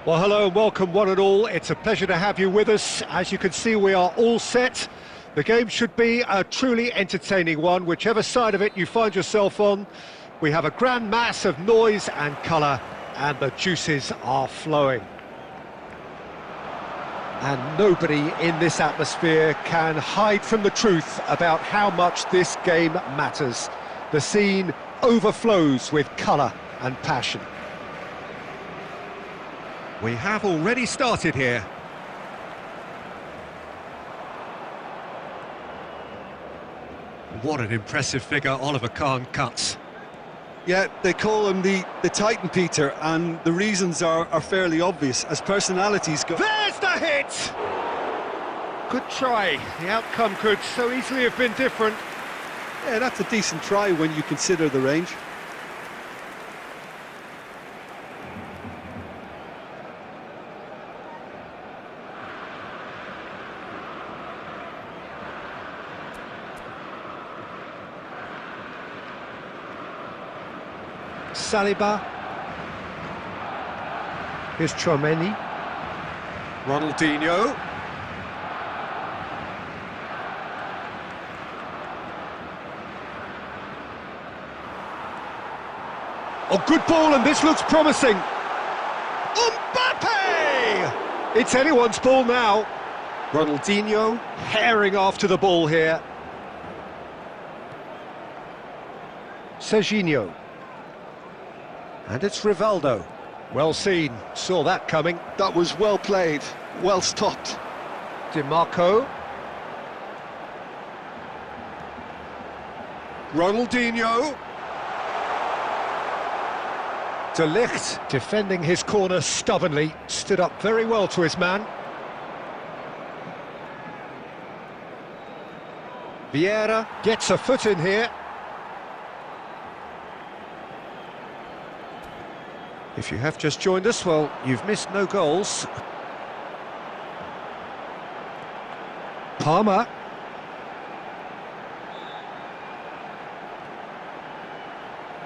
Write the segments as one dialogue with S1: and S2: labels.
S1: Well, hello and welcome one and all. It's a pleasure to have you with us. As you can see, we are all set. The game should be a truly entertaining one, whichever side of it you find yourself on. We have a grand mass of noise and colour, and the juices are flowing. And nobody in this atmosphere can hide from the truth about how much this game matters. The scene overflows with colour and passion. We have already started here. What an impressive figure Oliver Kahn cuts.
S2: Yeah, they call him the Titan, Peter, and the reasons are fairly obvious. As personalities go...
S1: There's the hit! Good try. The outcome could so easily have been different.
S2: Yeah, that's a decent try when you consider the range.
S1: Saliba. Here's Tchouaméni. Ronaldinho. Oh, good ball, and this looks promising. Mbappe! It's anyone's ball now. Ronaldinho herring after the ball here. Serginho. And it's Rivaldo. Well seen, saw that coming.
S2: That was well played, well stopped.
S1: Dimarco. Ronaldinho. De Ligt, defending his corner stubbornly, stood up very well to his man. Vieira gets a foot in here. If you have just joined us, well, you've missed no goals. Palmer.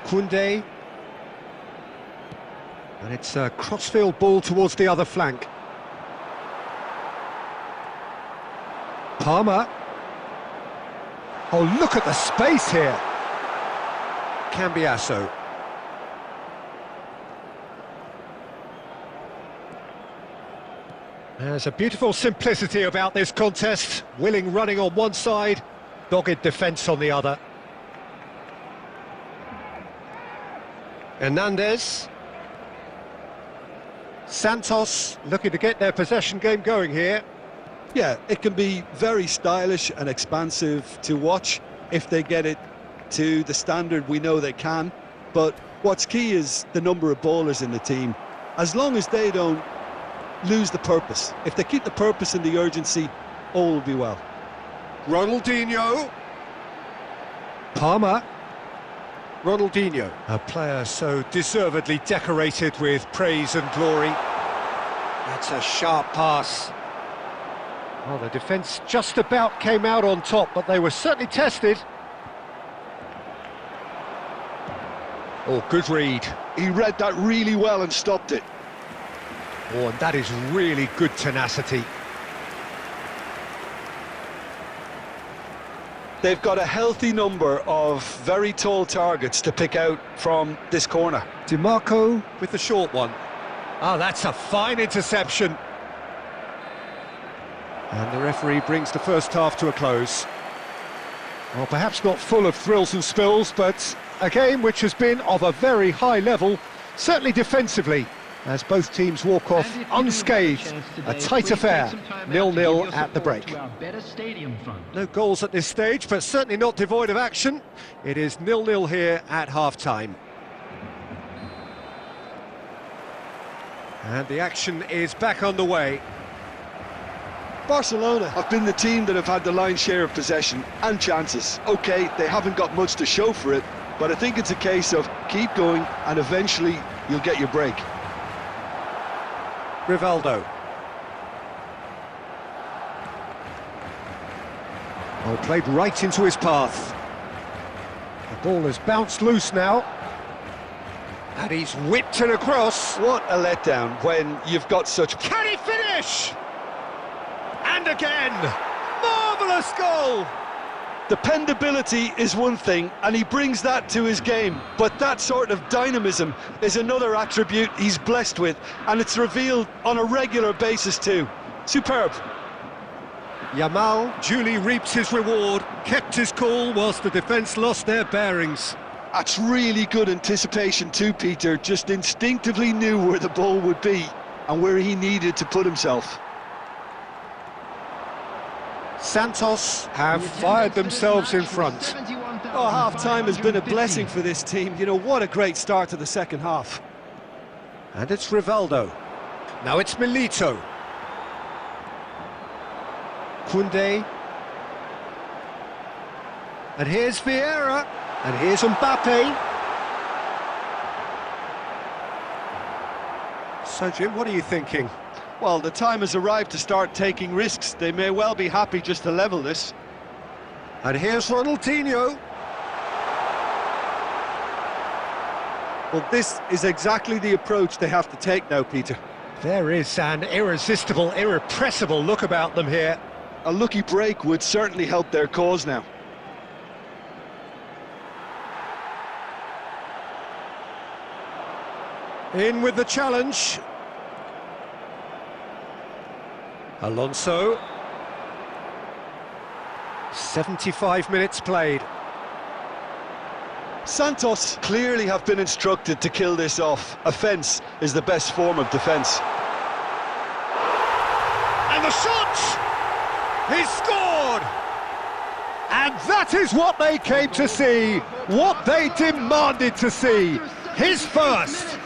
S1: Koundé. And it's a crossfield ball towards the other flank. Palmer. Oh, look at the space here. Cambiasso. There's a beautiful simplicity about this contest. Willing running on one side, dogged defence on the other. Hernandez. Santos looking to get their possession game going here.
S2: Yeah, it can be very stylish and expansive to watch if they get it to the standard we know they can. But what's key is the number of ballers in the team. As long as they don't lose the purpose. If they keep the purpose and the urgency, all will be well.
S1: Ronaldinho. Palmer. Ronaldinho. A player so deservedly decorated with praise and glory. That's a sharp pass. Well, the defence just about came out on top, but they were certainly tested. Oh, good read.
S2: He read that really well and stopped it.
S1: Oh, and that is really good tenacity.
S2: They've got a healthy number of very tall targets to pick out from this corner.
S1: Dimarco with the short one. Oh, that's a fine interception. And the referee brings the first half to a close. Well, perhaps not full of thrills and spills, but a game which has been of a very high level, certainly defensively, as both teams walk off unscathed. A tight affair, 0-0 at the break. No goals at this stage, but certainly not devoid of action. It is 0-0 here at half-time. And the action is back on the way.
S2: Barcelona have been the team that have had the lion's share of possession and chances. OK, they haven't got much to show for it, but I think it's a case of keep going and eventually you'll get your break.
S1: Rivaldo. Oh, played right into his path. The ball has bounced loose now. And he's whipped it across.
S2: What a letdown when you've got such...
S1: Can he finish? And again! Marvellous goal!
S2: Dependability is one thing, and he brings that to his game, but that sort of dynamism is another attribute he's blessed with, and it's revealed on a regular basis too. Superb.
S1: Yamal duly reaps his reward, kept his cool whilst the defence lost their bearings.
S2: That's really good anticipation too, Peter. Just instinctively knew where the ball would be and where he needed to put himself.
S1: Santos have fired themselves in front.
S2: Oh, half-time has been a blessing for this team. You know, what a great start to the second half.
S1: And it's Rivaldo. Now it's Milito. Koundé. And here's Vieira. And here's Mbappe. So, Jim, what are you thinking?
S2: Well, the time has arrived to start taking risks. They may well be happy just to level this.
S1: And here's Ronaldinho.
S2: Well, this is exactly the approach they have to take now, Peter.
S1: There is an irresistible, irrepressible look about them here.
S2: A lucky break would certainly help their cause now.
S1: In with the challenge. Alonso. 75 minutes played.
S2: Santos clearly have been instructed to kill this off. Offence is the best form of defence.
S1: And the shot! He's scored! And that is what they came to see, what they demanded to see. His first.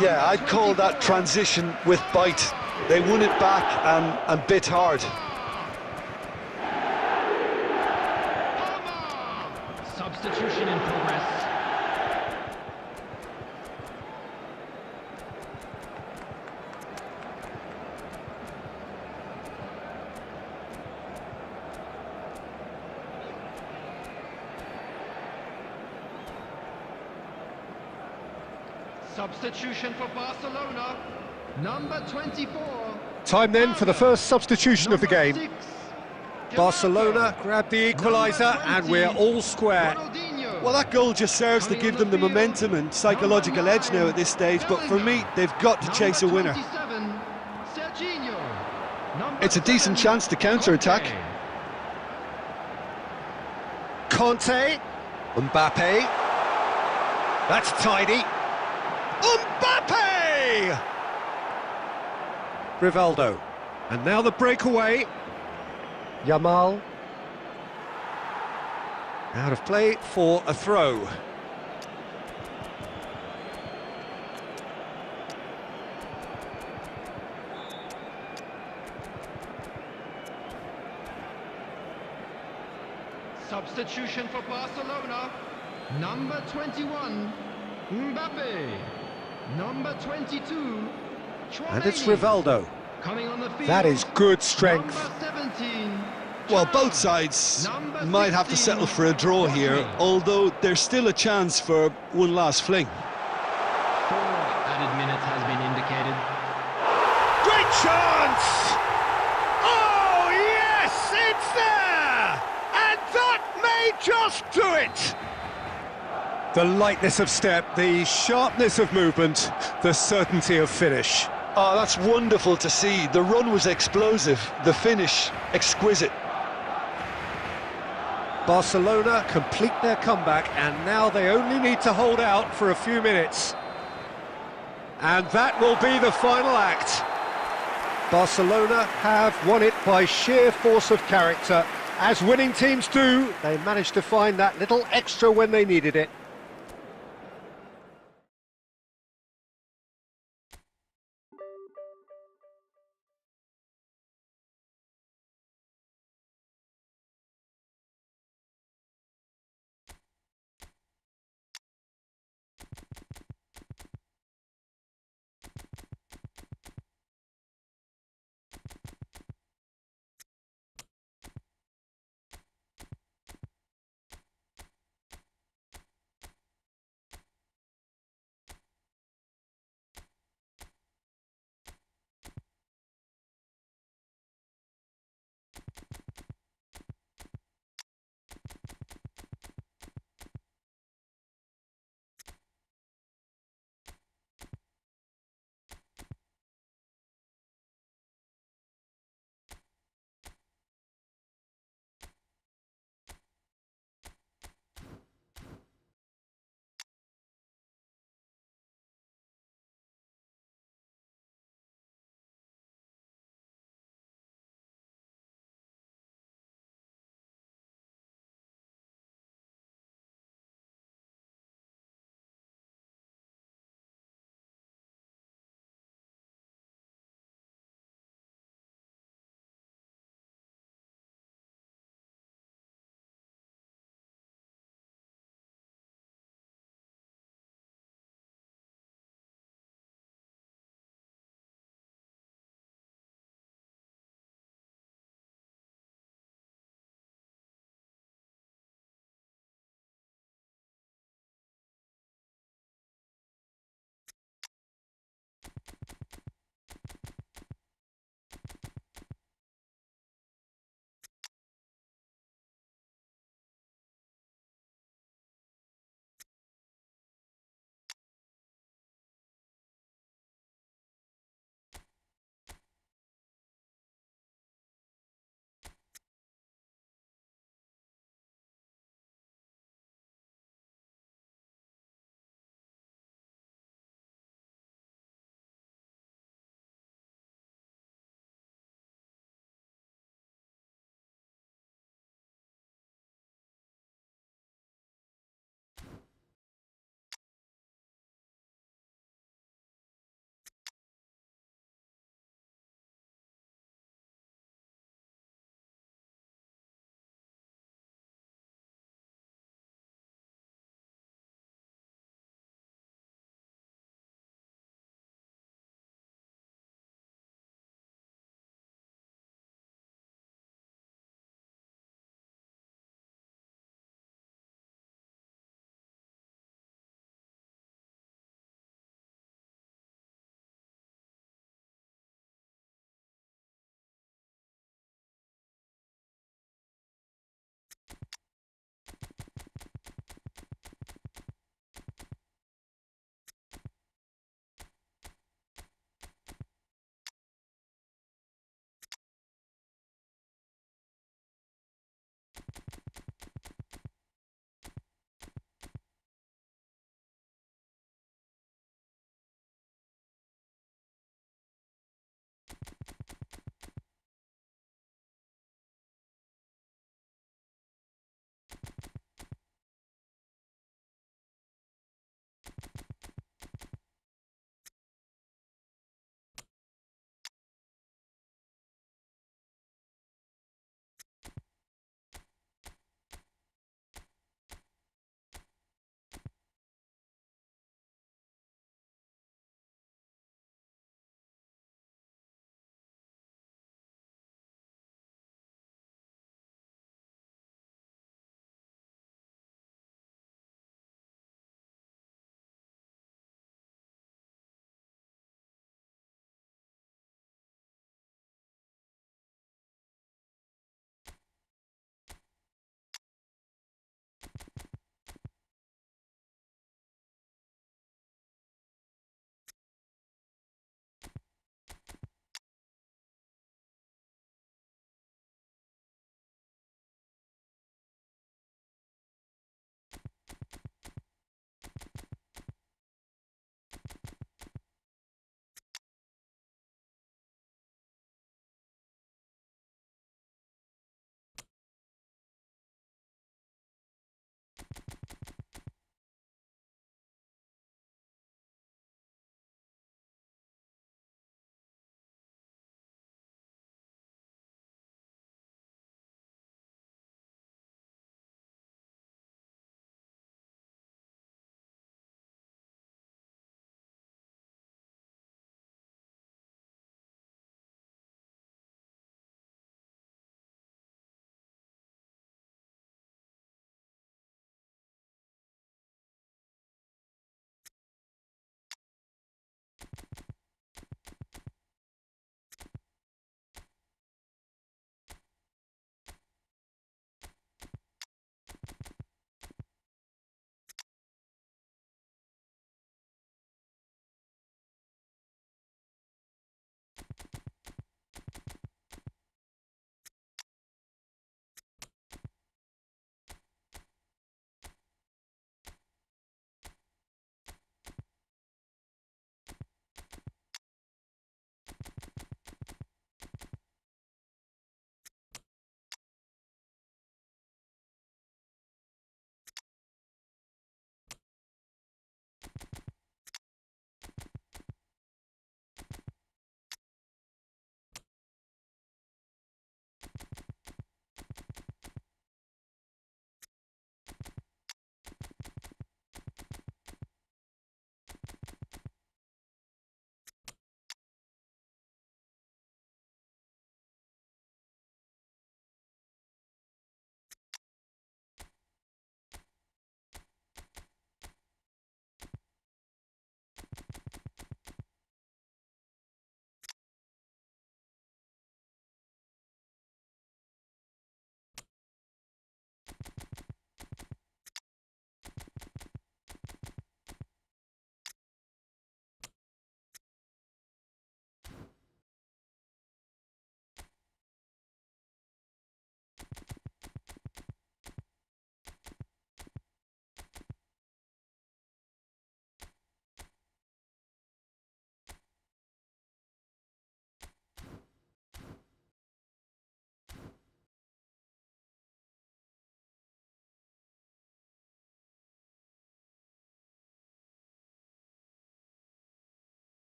S2: Yeah, I'd call that transition with bite. They won it back and bit hard.
S3: Substitution in progress. Substitution for Barcelona. Number 24.
S1: Time then for the first substitution of the game. Barcelona grabbed the equaliser and we're all square.
S2: Well, that goal just serves to give them the momentum and psychological edge now at this stage, but for me, they've got to chase a winner. It's a decent chance to counter-attack.
S1: Conte. Mbappe. That's tidy. Mbappe! Rivaldo. And now the breakaway. Yamal. Out of play for a throw.
S3: Substitution for Barcelona. Number 21, Mbappe. Number 22,
S1: And it's Rivaldo.
S3: Coming on the field.
S1: That is good strength.
S3: Number 17.
S2: Well, both sides might have to settle for a draw here, although there's still a chance for one last fling.
S3: 4 added minutes has been indicated.
S1: Great chance! Oh, yes, it's there! And that may just do it! The lightness of step, the sharpness of movement, the certainty of finish.
S2: Oh, that's wonderful to see. The run was explosive, the finish exquisite.
S1: Barcelona complete their comeback, and now they only need to hold out for a few minutes. And that will be the final act. Barcelona have won it by sheer force of character. As winning teams do, they managed to find that little extra when they needed it.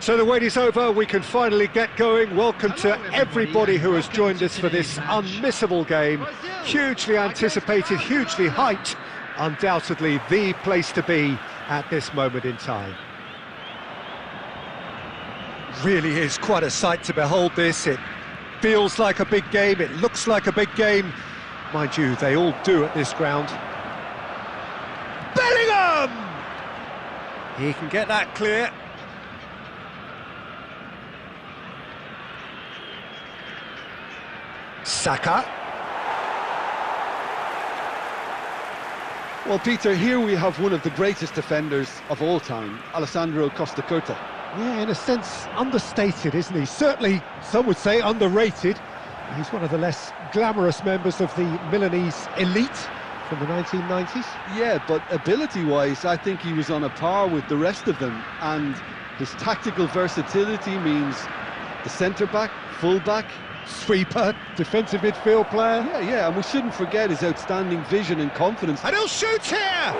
S1: So the wait is over, we can finally get going. Welcome to everybody who has joined us for this unmissable game. Hugely anticipated, hugely hyped, undoubtedly the place to be at this moment in time. Really is quite a sight to behold this. It feels like a big game, it looks like a big game. Mind you, they all do at this ground. Bellingham! He can get that clear. Saka.
S2: Well, Peter, here we have one of the greatest defenders of all time, Alessandro Costacurta.
S1: Yeah, in a sense, understated, isn't he? Certainly, some would say underrated. He's one of the less glamorous members of the Milanese elite from the 1990s.
S2: Yeah, but ability-wise, I think he was on a par with the rest of them, and his tactical versatility means the centre-back, full-back,
S1: Sweeper, defensive midfield player.
S2: Yeah, and we shouldn't forget his outstanding vision and confidence.
S1: And he'll shoot here!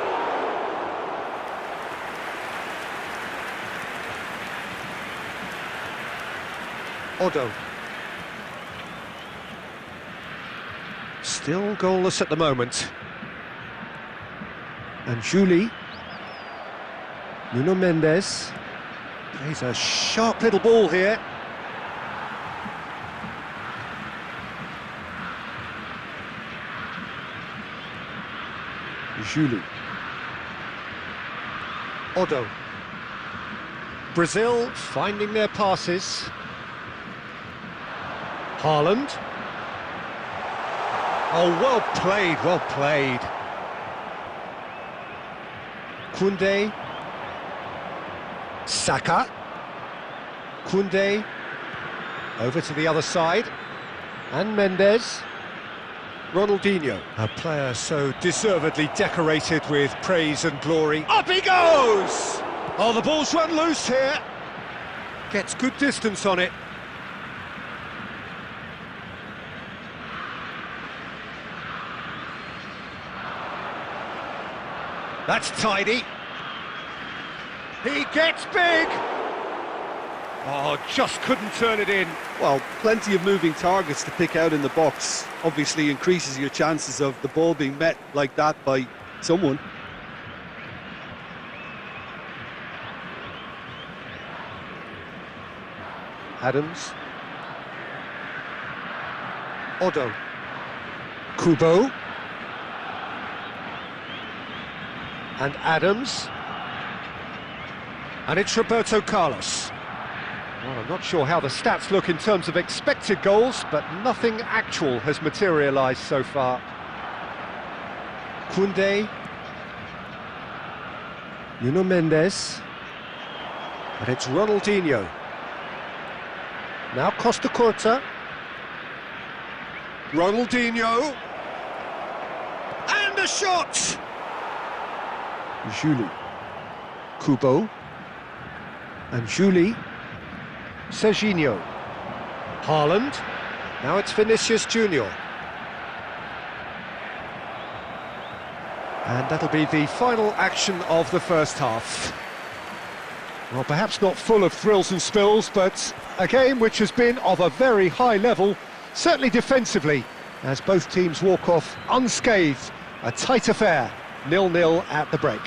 S1: Odo. Still goalless at the moment. And Juli. Nuno Mendes. Plays a sharp little ball here. Juli. Odo. Brazil finding their passes. Haaland. Oh, well played, well played. Koundé. Saka. Koundé. Over to the other side. And Mendes. Ronaldinho. A player so deservedly decorated with praise and glory. Up he goes! Oh, the ball's run loose here. Gets good distance on it. That's tidy. He gets big! Oh, just couldn't turn it in.
S2: Well, plenty of moving targets to pick out in the box. Obviously increases your chances of the ball being met like that by someone.
S1: Adams. Odo. Kubo. And Adams. And it's Roberto Carlos. Well, I'm not sure how the stats look in terms of expected goals, but nothing actual has materialised so far. Koundé. Nuno Mendes. And it's Ronaldinho. Now Costa Curta. Ronaldinho. And a shot! Julie. Kubo. And Julie. Serginho. Haaland. Now it's Vinicius Junior. And that'll be the final action of the first half. Well, perhaps not full of thrills and spills, but a game which has been of a very high level, certainly defensively, as both teams walk off unscathed. A tight affair, 0-0 at the break.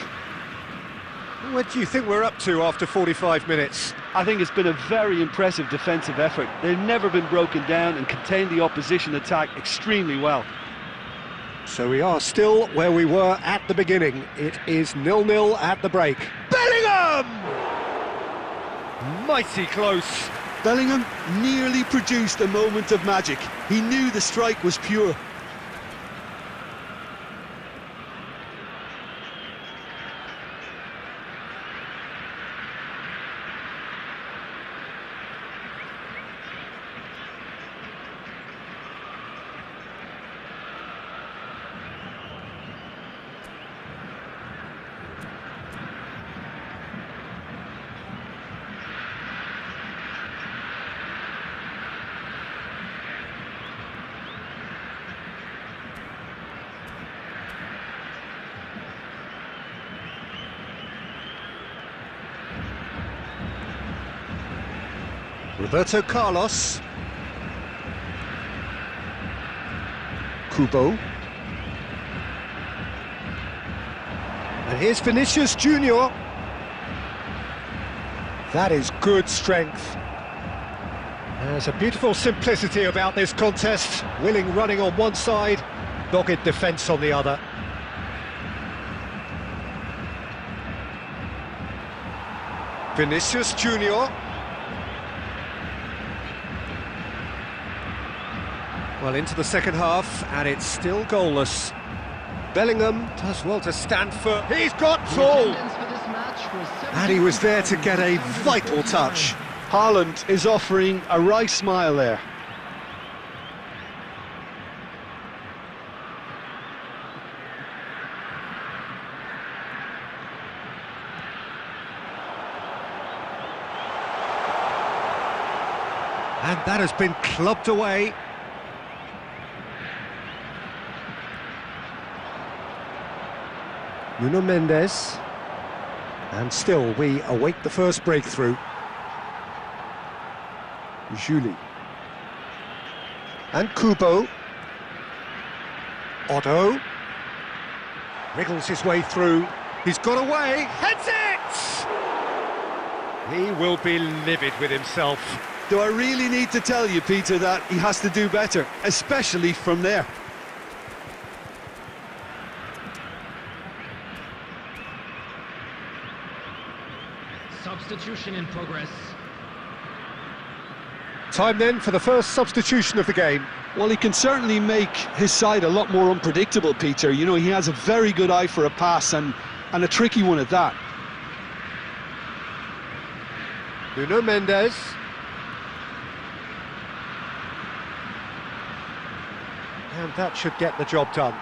S1: What do you think we're up to after 45 minutes?
S2: I think it's been a very impressive defensive effort. They've never been broken down and contained the opposition attack extremely well.
S1: So we are still where we were at the beginning. It is 0-0 at the break. Bellingham! Mighty close.
S2: Bellingham nearly produced a moment of magic. He knew the strike was pure.
S1: Roberto Carlos. Kubo. And here's Vinicius Junior. That is good strength. There's a beautiful simplicity about this contest. Willing running on one side, dogged defence on the other. Vinicius Junior. Well, into the second half, and it's still goalless. Bellingham does well to stand for. He's got tall! And he was there to get a vital touch.
S2: Haaland is offering a wry smile there.
S1: And that has been clubbed away. Nuno Mendes. And still we await the first breakthrough. Julie. And Kubo. Otto. Wriggles his way through. He's got away. Heads it! He will be livid with himself.
S2: Do I really need to tell you, Peter, that he has to do better, especially from there?
S3: Substitution in progress.
S1: Time then for the first substitution of the game.
S2: Well, he can certainly make his side a lot more unpredictable, Peter. You know, he has a very good eye for a pass and a tricky one at that.
S1: Nuno Mendes. And that should get the job done.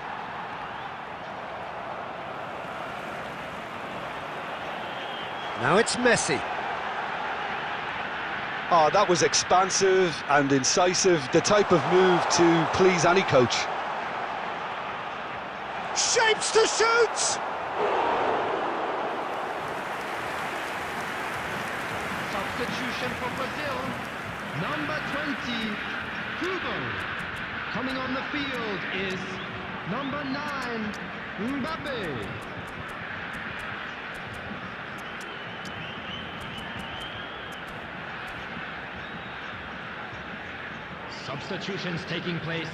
S1: Now it's Messi.
S2: Oh, that was expansive and incisive, the type of move to please any coach.
S1: Shapes to shoot!
S3: Substitution for Brazil. Number 20, Hugo. Coming on the field is number 9, Mbappe. Substitutions taking place.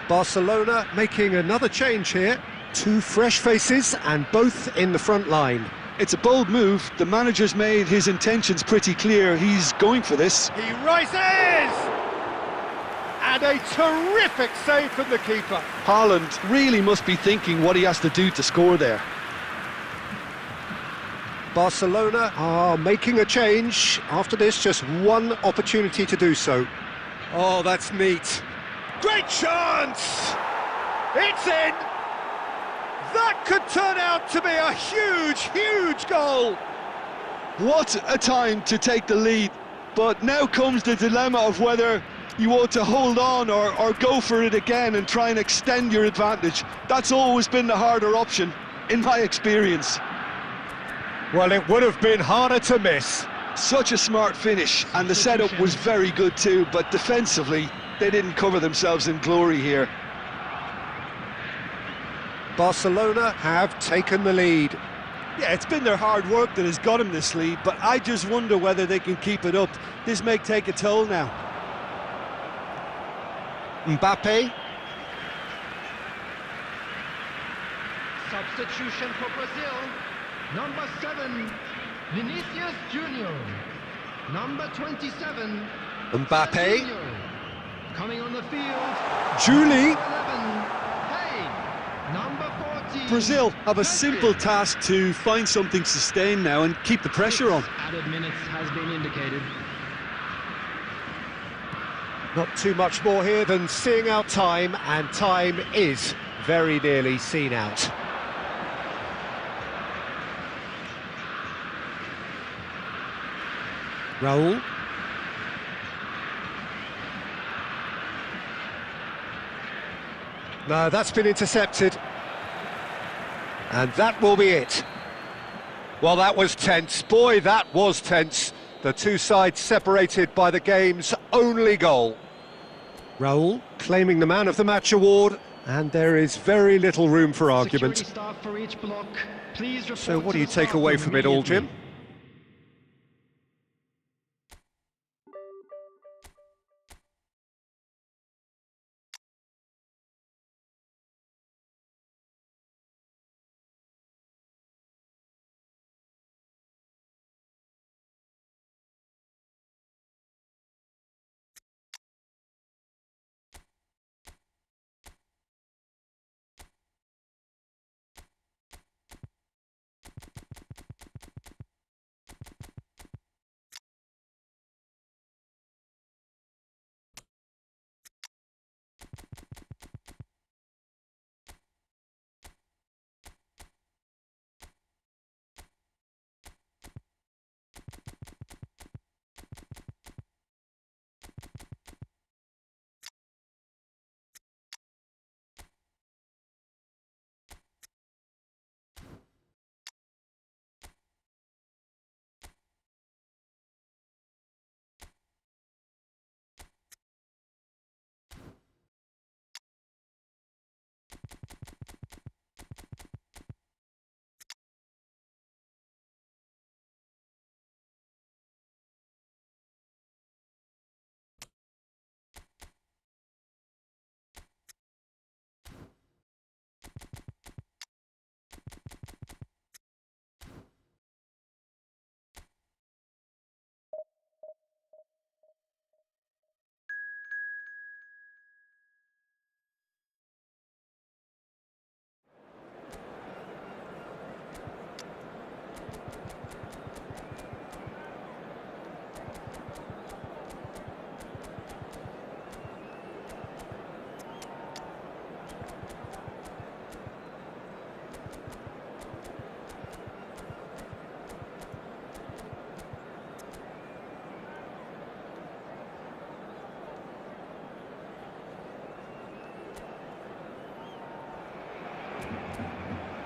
S1: Barcelona making another change here. 2 fresh faces and both in the front line.
S2: It's a bold move. The manager's made his intentions pretty clear. He's going for this.
S1: He rises! And a terrific save from the keeper.
S2: Haaland really must be thinking what he has to do to score there.
S1: Barcelona are making a change. After this, just one opportunity to do so. Oh, that's neat. Great chance! It's in! That could turn out to be a huge, huge goal!
S2: What a time to take the lead. But now comes the dilemma of whether you want to hold on or go for it again and try and extend your advantage. That's always been the harder option, in my experience.
S1: Well, it would have been harder to miss.
S2: Such a smart finish, and the setup was very good too, but defensively, they didn't cover themselves in glory here.
S1: Barcelona have taken the lead.
S2: Yeah, it's been their hard work that has got them this lead, but I just wonder whether they can keep it up. This may take a toll now.
S1: Mbappe.
S3: Substitution for Brazil. Number 7, Vinicius Junior. Number 27,
S1: Mbappe.
S3: Serginho. Coming on the field,
S1: Julie.
S3: 11, Hey. Number 14,
S2: Brazil have a
S3: Pedri.
S2: simple task to find something sustained now and keep the pressure on.
S3: Added minutes has been indicated.
S1: Not too much more here than seeing out time, and time is very nearly seen out. Raul. No, that's been intercepted. And that will be it. Well, that was tense. Boy, that was tense. The two sides separated by the game's only goal. Raul claiming the Man of the Match award, and there is very little room for argument.
S3: Security staff for each block. Please report
S1: So what
S3: to
S1: do you
S3: the
S1: take
S3: staff
S1: away
S3: room
S1: from it all,
S3: immediately.
S1: Jim?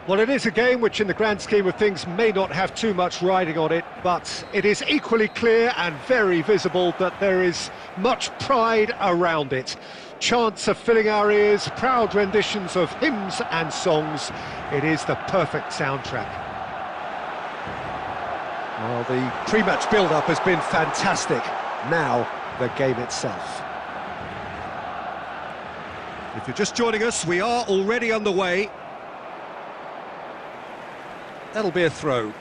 S1: Well, it is a game which in the grand scheme of things may not have too much riding on it, but it is equally clear and very visible that there is much pride around it. Chants are filling our ears, proud renditions of hymns and songs. It is the perfect soundtrack. Well, the pre-match build-up has been fantastic. Now, the game itself. If you're just joining us, we are already underway. That'll be a throw.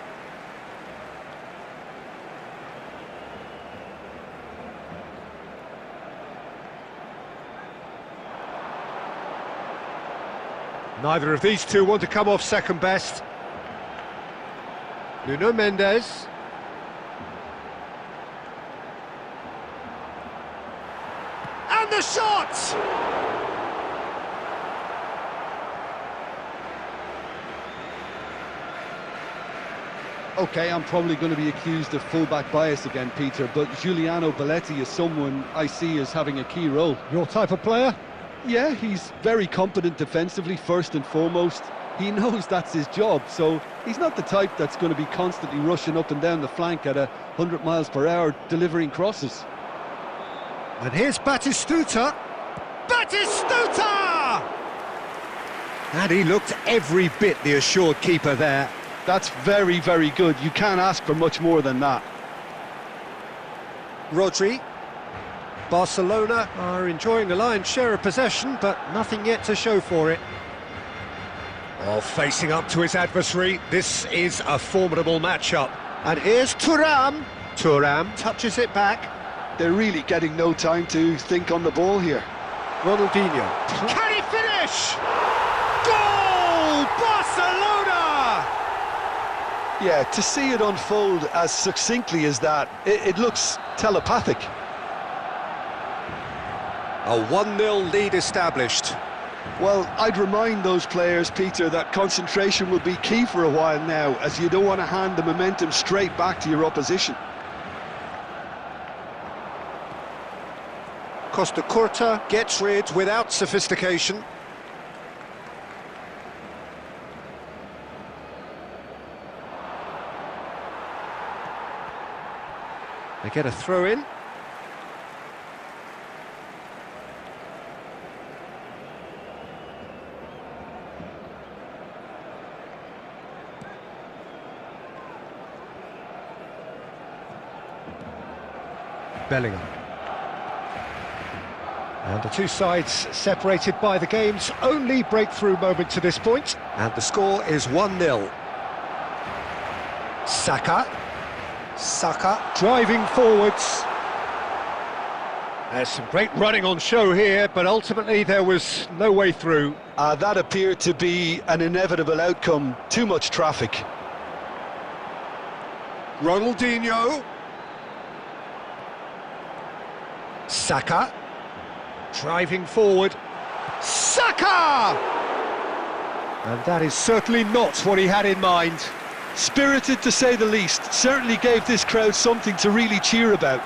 S1: Neither of these two want to come off second best. Nuno Mendes. And the shot!
S2: Okay, I'm probably going to be accused of fullback bias again, Peter, but Giuliano Belletti is someone I see as having a key role.
S1: Your type of player?
S2: Yeah, he's very competent defensively, first and foremost. He knows that's his job, so he's not the type that's going to be constantly rushing up and down the flank at 100 miles per hour, delivering crosses.
S1: And here's Batistuta. Batistuta! And he looked every bit the assured keeper there.
S2: That's very, very good. You can't ask for much more than that.
S1: Rodri. Barcelona are enjoying a lion's share of possession, but nothing yet to show for it. Oh, facing up to his adversary, this is a formidable matchup. And here's Thuram. Thuram touches it back.
S2: They're really getting no time to think on the ball here.
S1: Ronaldinho. Can he finish? Goal! Barcelona!
S2: Yeah, to see it unfold as succinctly as that, it looks telepathic.
S1: A 1-0 lead established.
S2: Well, I'd remind those players, Peter, that concentration will be key for a while now, as you don't want to hand the momentum straight back to your opposition.
S1: Costa Curta gets rid without sophistication. They get a throw in. Bellingham. And the two sides separated by the game's only breakthrough moment to this point. And the score is 1-0. Saka. Saka driving forwards. There's some great running on show here, but ultimately there was no way through.
S2: That appeared to be an inevitable outcome. Too much traffic.
S1: Ronaldinho. Saka. Driving forward. Saka! And that is certainly not what he had in mind.
S2: Spirited to say the least. Certainly gave this crowd something to really cheer about.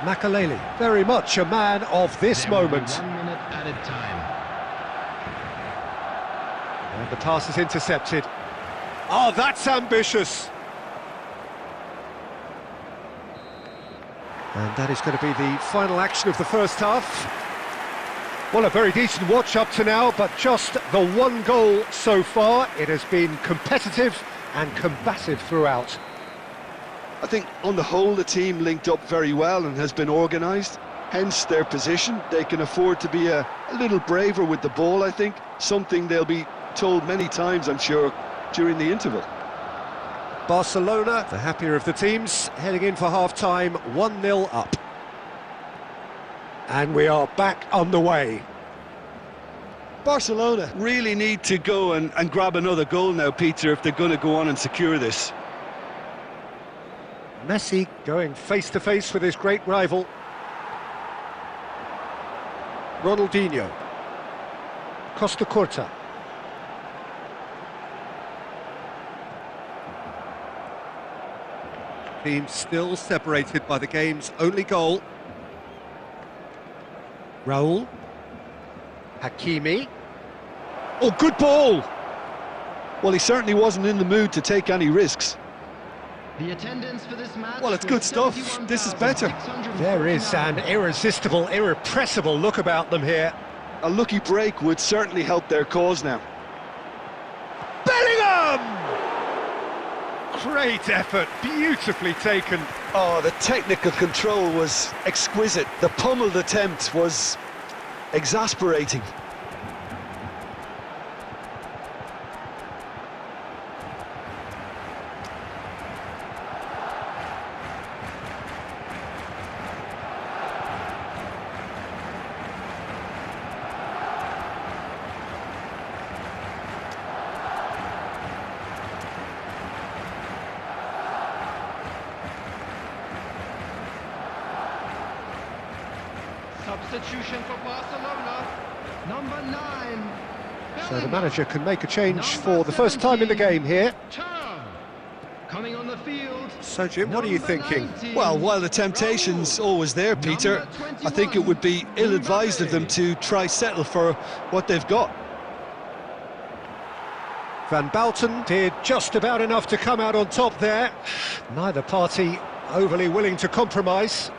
S1: Makaleli, very much a man of this moment.
S3: 1 minute added time.
S1: And the pass is intercepted. Oh, that's ambitious. And that is going to be the final action of the first half. Well, a very decent watch up to now, but just the one goal so far. It has been competitive and combative throughout.
S2: I think on the whole the team linked up very well and has been organised, hence their position. They can afford to be a little braver with the ball, I think, something they'll be told many times, I'm sure, during the interval.
S1: Barcelona, the happier of the teams, heading in for half-time, 1-0 up. And we are back underway.
S2: Barcelona really need to go and grab another goal now, Peter, if they're going to go on and secure this.
S1: Messi going face-to-face with his great rival. Ronaldinho. Costa Curta. Team still separated by the game's only goal. Raul. Hakimi. Oh, good ball!
S2: Well, he certainly wasn't in the mood to take any risks.
S3: The attendance for this match.
S2: Well, it's good stuff. This is better.
S1: There is an irresistible, irrepressible look about them here.
S2: A lucky break would certainly help their cause now.
S1: Bellingham! Great effort, beautifully taken.
S2: Oh, the technical control was exquisite. The pummeled attempt was exasperating.
S3: Substitution for Barcelona. Number 9.
S1: So the manager can make a change for the first time in the game here.
S3: Turn. Coming on the field.
S1: So Jim, what are you thinking?
S3: 19.
S2: Well, while the temptation's always there, Peter, I think it would be ill-advised of them to try settle for what they've got.
S1: Van Bouten did just about enough to come out on top there. Neither party overly willing to compromise.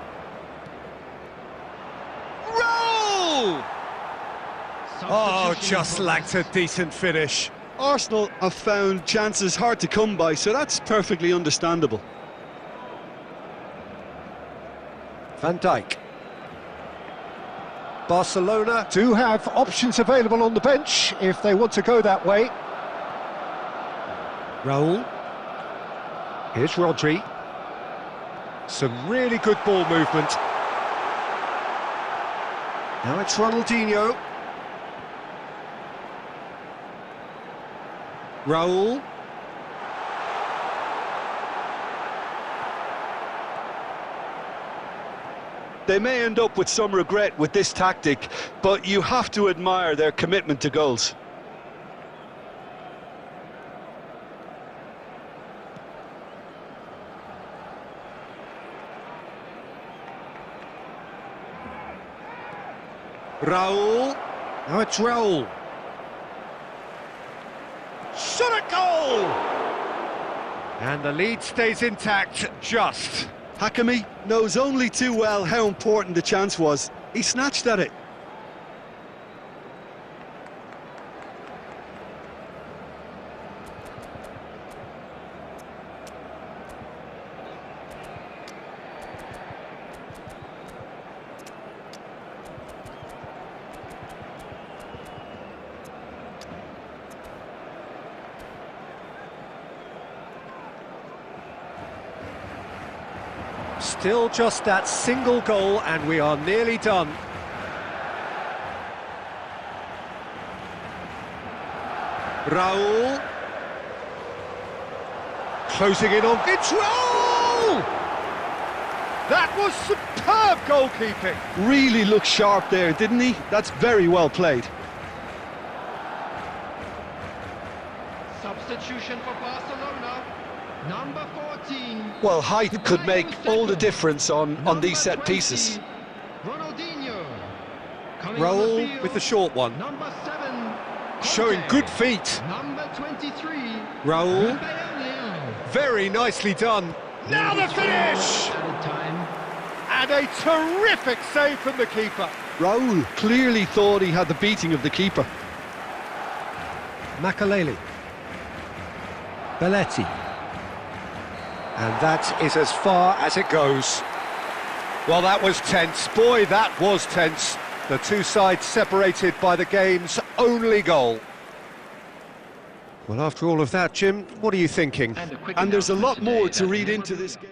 S1: Roll! Oh, just lacked a decent finish.
S2: Arsenal have found chances hard to come by, so that's perfectly understandable.
S1: Van Dijk. Barcelona do have options available on the bench if they want to go that way. Raul. Here's Rodri. Some really good ball movement. Now it's Ronaldinho. Raul.
S2: They may end up with some regret with this tactic, but you have to admire their commitment to goals.
S1: Raul. Now it's Raul. Shot at goal! And the lead stays intact, just.
S2: Hakimi knows only too well how important the chance was. He snatched at it.
S1: Still just that single goal and we are nearly done. Raul. Closing in on... It's Raul! That was superb goalkeeping.
S2: Really looked sharp there, didn't he? That's very well played.
S3: Substitution for Barcelona. Number 14.
S2: Well, height could make all the difference on these set pieces.
S3: Ronaldinho. Coming on the
S1: Raul
S3: field.
S1: with the short one.
S3: Number 7.
S1: Showing
S3: Conte.
S1: good feet.
S3: Number 23.
S1: Raul.
S3: Bellingham.
S1: Very nicely done. Now the finish!
S3: Added time.
S1: And a terrific save from the keeper.
S2: Raul clearly thought he had the beating of the keeper.
S1: Makaleli. Belletti. And that is as far as it goes. Well, that was tense. Boy, that was tense. The two sides separated by the game's only goal. Well, after all of that, Jim, what are you thinking?
S2: And there's a lot more to read into this game.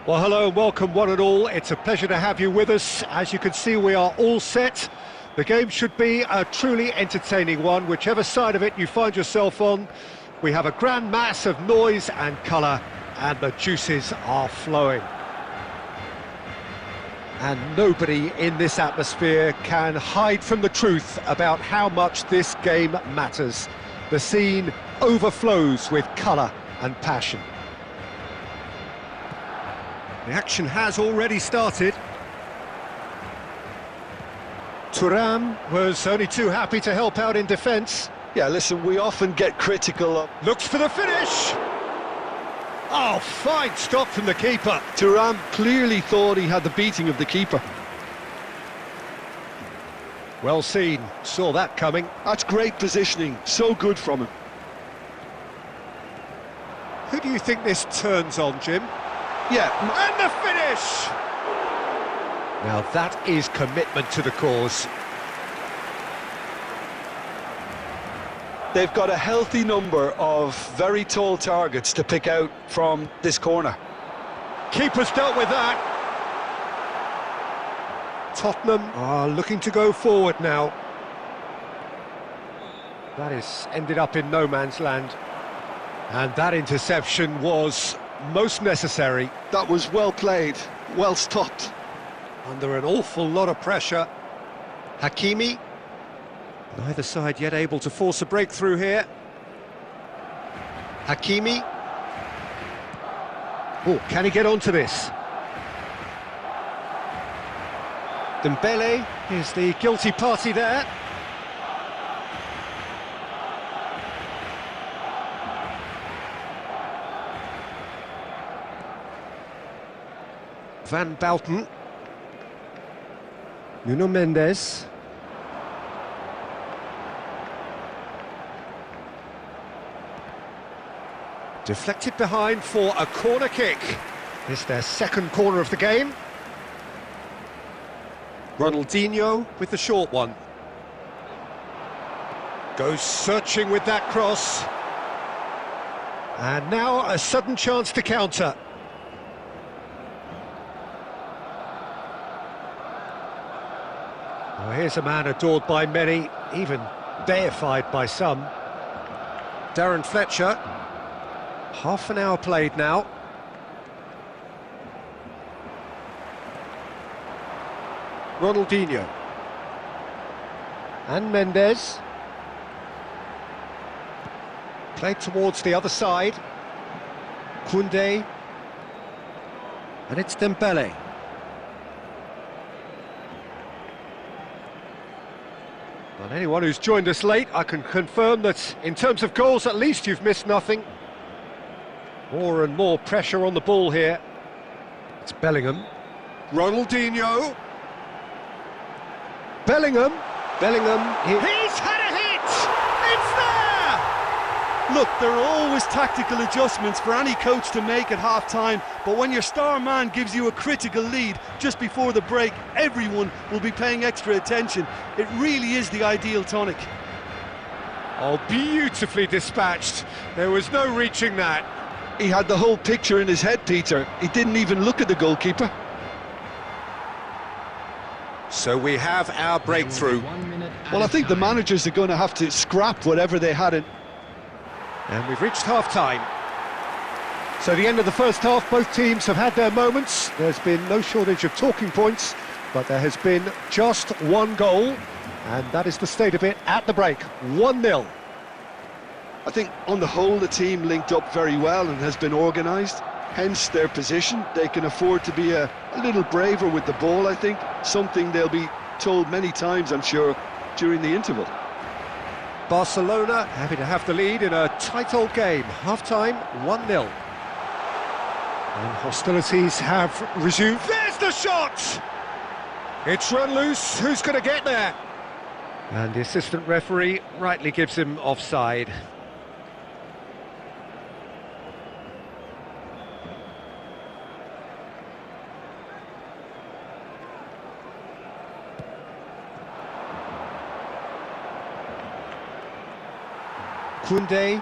S1: Well, hello and welcome one and all. It's a pleasure to have you with us. As you can see, we are all set. The game should be a truly entertaining one, whichever side of it you find yourself on. We have a grand mass of noise and colour, and the juices are flowing. And nobody in this atmosphere can hide from the truth about how much this game matters. The scene overflows with colour and passion. The action has already started. Thuram was only too happy to help out in defence.
S2: Yeah, listen, we often get critical of...
S1: Looks for the finish! Oh, fine stop from the keeper.
S2: Thuram clearly thought he had the beating of the keeper.
S1: Well seen, saw that coming.
S2: That's great positioning, so good from him.
S1: Who do you think this turns on, Jim?
S2: Yeah.
S1: And the finish! Now that is commitment to the cause.
S2: They've got a healthy number of very tall targets to pick out from this corner.
S1: Keeper's dealt with that. Tottenham are looking to go forward now. That has ended up in no man's land. And that interception was most necessary.
S2: That was well played, well stopped.
S1: Under an awful lot of pressure. Hakimi. Neither side yet able to force a breakthrough here. Hakimi. Oh, can he get onto this? Dembele is the guilty party there. Van Bouten. Nuno Mendes. Deflected behind for a corner kick. It's their second corner of the game. Ronaldinho with the short one. Goes searching with that cross. And now a sudden chance to counter. Well, here's a man adored by many, even deified by some. Darren Fletcher. Half an hour played now. Ronaldinho. And Mendes. Played towards the other side. Koundé. And it's Dembele. Well, anyone who's joined us late, I can confirm that in terms of goals, at least you've missed nothing. More and more pressure on the ball here. It's Bellingham. Ronaldinho. Bellingham. He's had a hit! It's there!
S2: Look, there are always tactical adjustments for any coach to make at half-time, but when your star man gives you a critical lead just before the break, everyone will be paying extra attention. It really is the ideal tonic.
S1: Oh, beautifully dispatched. There was no reaching that.
S2: He had the whole picture in his head, Peter. He didn't even look at the goalkeeper.
S1: So we have our breakthrough.
S2: Well, I think the managers are going to have to scrap whatever they had in.
S1: And we've reached half-time. So the end of the first half, both teams have had their moments. There's been no shortage of talking points, but there has been just one goal, and that is the state of it at the break. 1-0.
S2: I think on the whole the team linked up very well and has been organised, hence their position. They can afford to be a little braver with the ball, I think, something they'll be told many times, I'm sure, during the interval.
S1: Barcelona happy to have the lead in a tight old game. Half-time, 1-0. And hostilities have resumed. There's the shot! It's run loose, who's going to get there? And the assistant referee rightly gives him offside. Koundé.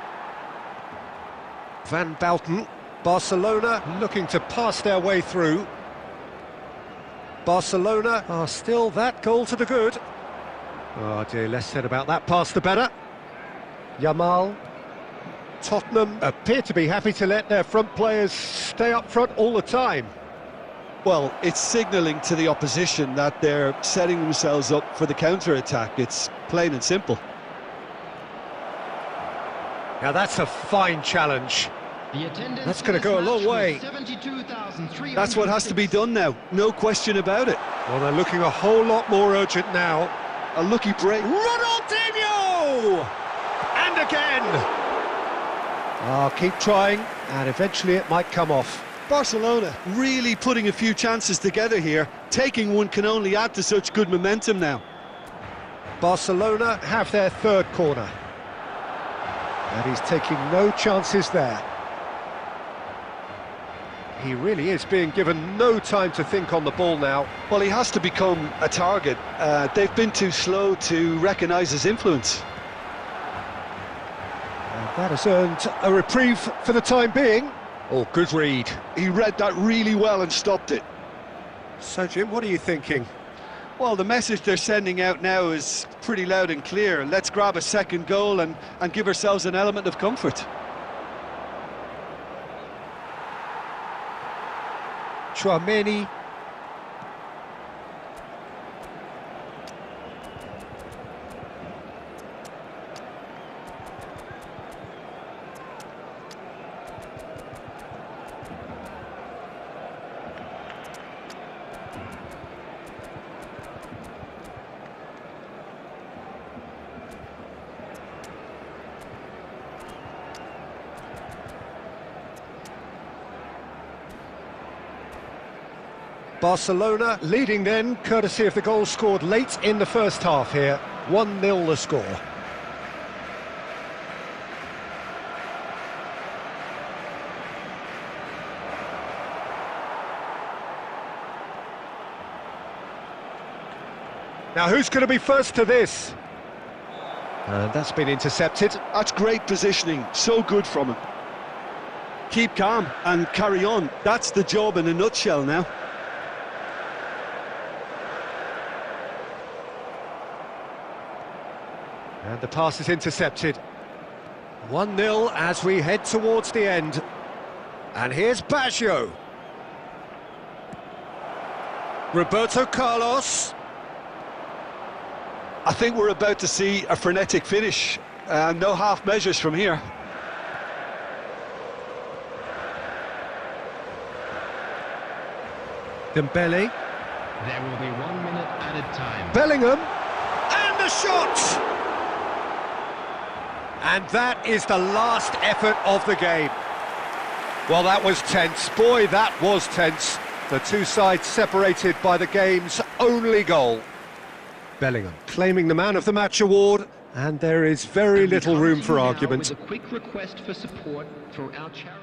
S1: Van Bouten. Barcelona looking to pass their way through. Barcelona are still that goal to the good. Oh dear, less said about that pass the better. Yamal. Tottenham appear to be happy to let their front players stay up front all the time.
S2: Well, it's signalling to the opposition that they're setting themselves up for the counter-attack. It's plain and simple.
S1: Now that's a fine challenge. That's going to go a long way.
S2: That's what has to be done now, no question about it.
S1: Well, they're looking a whole lot more urgent now.
S2: A lucky break.
S1: Ronaldinho! And again! Keep trying, and eventually it might come off.
S2: Barcelona really putting a few chances together here. Taking one can only add to such good momentum now.
S1: Barcelona have their third corner. And he's taking no chances there. He really is being given no time to think on the ball now.
S2: Well, he has to become a target. They've been too slow to recognise his influence.
S1: And that has earned a reprieve for the time being. Oh, good read.
S2: He read that really well and stopped it.
S1: So, Jim, what are you thinking?
S2: Well, the message they're sending out now is pretty loud and clear. Let's grab a second goal and give ourselves an element of comfort.
S1: Tchouaméni. Barcelona leading then, courtesy of the goal scored late in the first half here. 1-0 the score. Now who's going to be first to this? And that's been intercepted.
S2: That's great positioning, so good from him. Keep calm and carry on. That's the job in a nutshell now.
S1: And the pass is intercepted. 1-0 as we head towards the end. And here's Baggio. Roberto Carlos.
S2: I think we're about to see a frenetic finish. No half measures from here.
S1: Dembele.
S3: There will be 1 minute added time.
S1: Bellingham. And the shot! And that is the last effort of the game. Well, that was tense. Boy, that was tense. The two sides separated by the game's only goal. Bellingham claiming the Man of the Match award, and there is very little room for argument.
S3: With a quick request for support for our charity.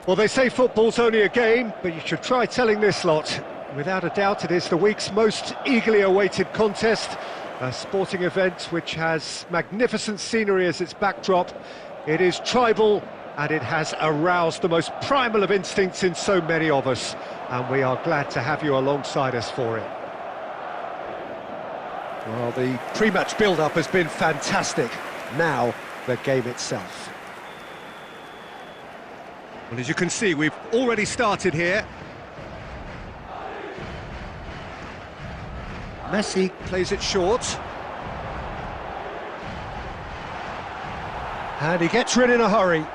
S1: Well, they say football's only a game, but you should try telling this lot. Without a doubt, it is the week's most eagerly awaited contest, a sporting event which has magnificent scenery as its backdrop. It is tribal, and it has aroused the most primal of instincts in so many of us, and we are glad to have you alongside us for it. Well, the pre-match build-up has been fantastic. Now, the game itself. Well, as you can see, we've already started here. Messi plays it short. And he gets rid in a hurry.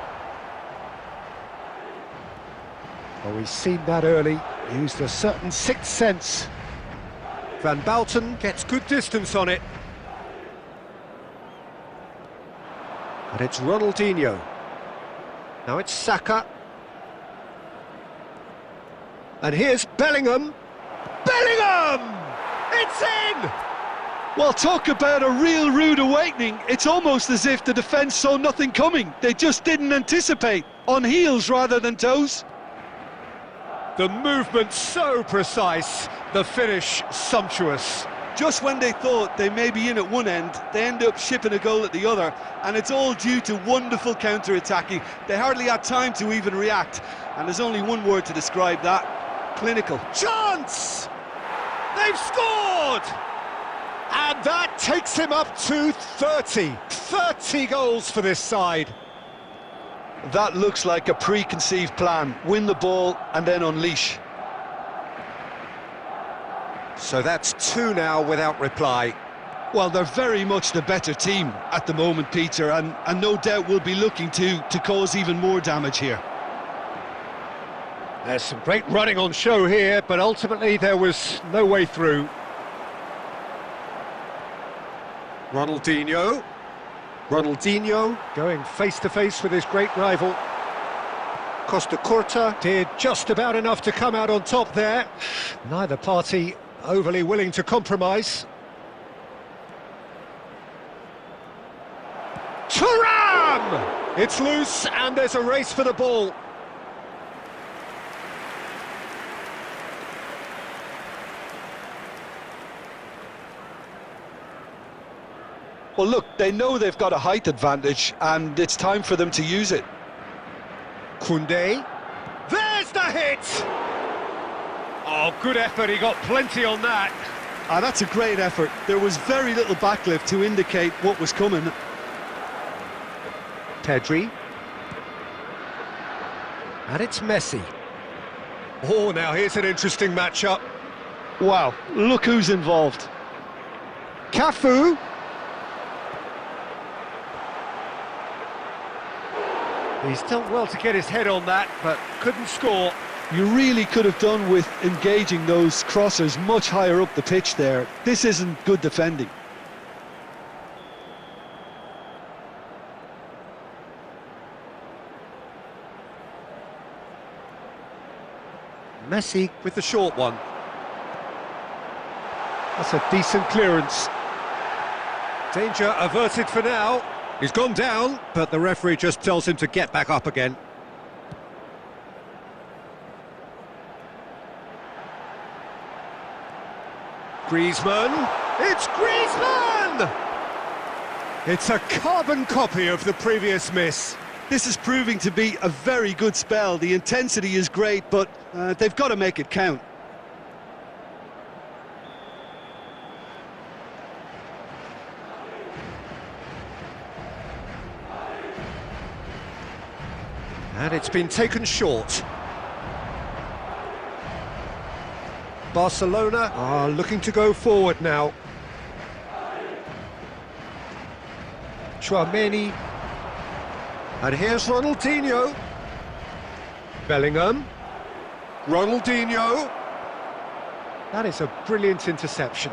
S1: Oh, he's seen that early, used a certain sixth sense. Van Bouten gets good distance on it. And it's Ronaldinho. Now it's Saka. And here's Bellingham. Bellingham! It's in!
S2: Well, talk about a real rude awakening. It's almost as if the defence saw nothing coming. They just didn't anticipate. On heels rather than toes.
S1: The movement so precise, the finish sumptuous.
S2: Just when they thought they may be in at one end, they end up shipping a goal at the other, and it's all due to wonderful counter-attacking. They hardly had time to even react, and there's only one word to describe that: clinical.
S1: Chance! They've scored! And that takes him up to 30. 30 goals for this side.
S2: That looks like a preconceived plan. Win the ball and then unleash.
S1: So that's 2 now without reply.
S2: Well, they're very much the better team at the moment, Peter, and no doubt will be looking to cause even more damage here.
S1: There's some great running on show here, but ultimately there was no way through. Ronaldinho. Ronaldinho going face-to-face with his great rival. Costa Curta did just about enough to come out on top there. Neither party overly willing to compromise. Thuram! It's loose and there's a race for the ball.
S2: Well, look, they know they've got a height advantage, and it's time for them to use it.
S1: Koundé. There's the hit! Oh, good effort, he got plenty on that.
S2: Ah, that's a great effort. There was very little backlift to indicate what was coming.
S1: Pedri. And it's Messi. Oh, now here's an interesting matchup.
S2: Wow, look who's involved.
S1: Cafu. He's done well to get his head on that, but couldn't score.
S2: You really could have done with engaging those crossers much higher up the pitch there. This isn't good defending.
S1: Messi with the short one. That's a decent clearance. Danger averted for now. He's gone down, but the referee just tells him to get back up again. Griezmann. It's Griezmann! It's a carbon copy of the previous miss.
S2: This is proving to be a very good spell. The intensity is great, but they've got to make it count.
S1: And it's been taken short. Barcelona are looking to go forward now. Tchouaméni. And here's Ronaldinho. Bellingham. Ronaldinho. That is a brilliant interception.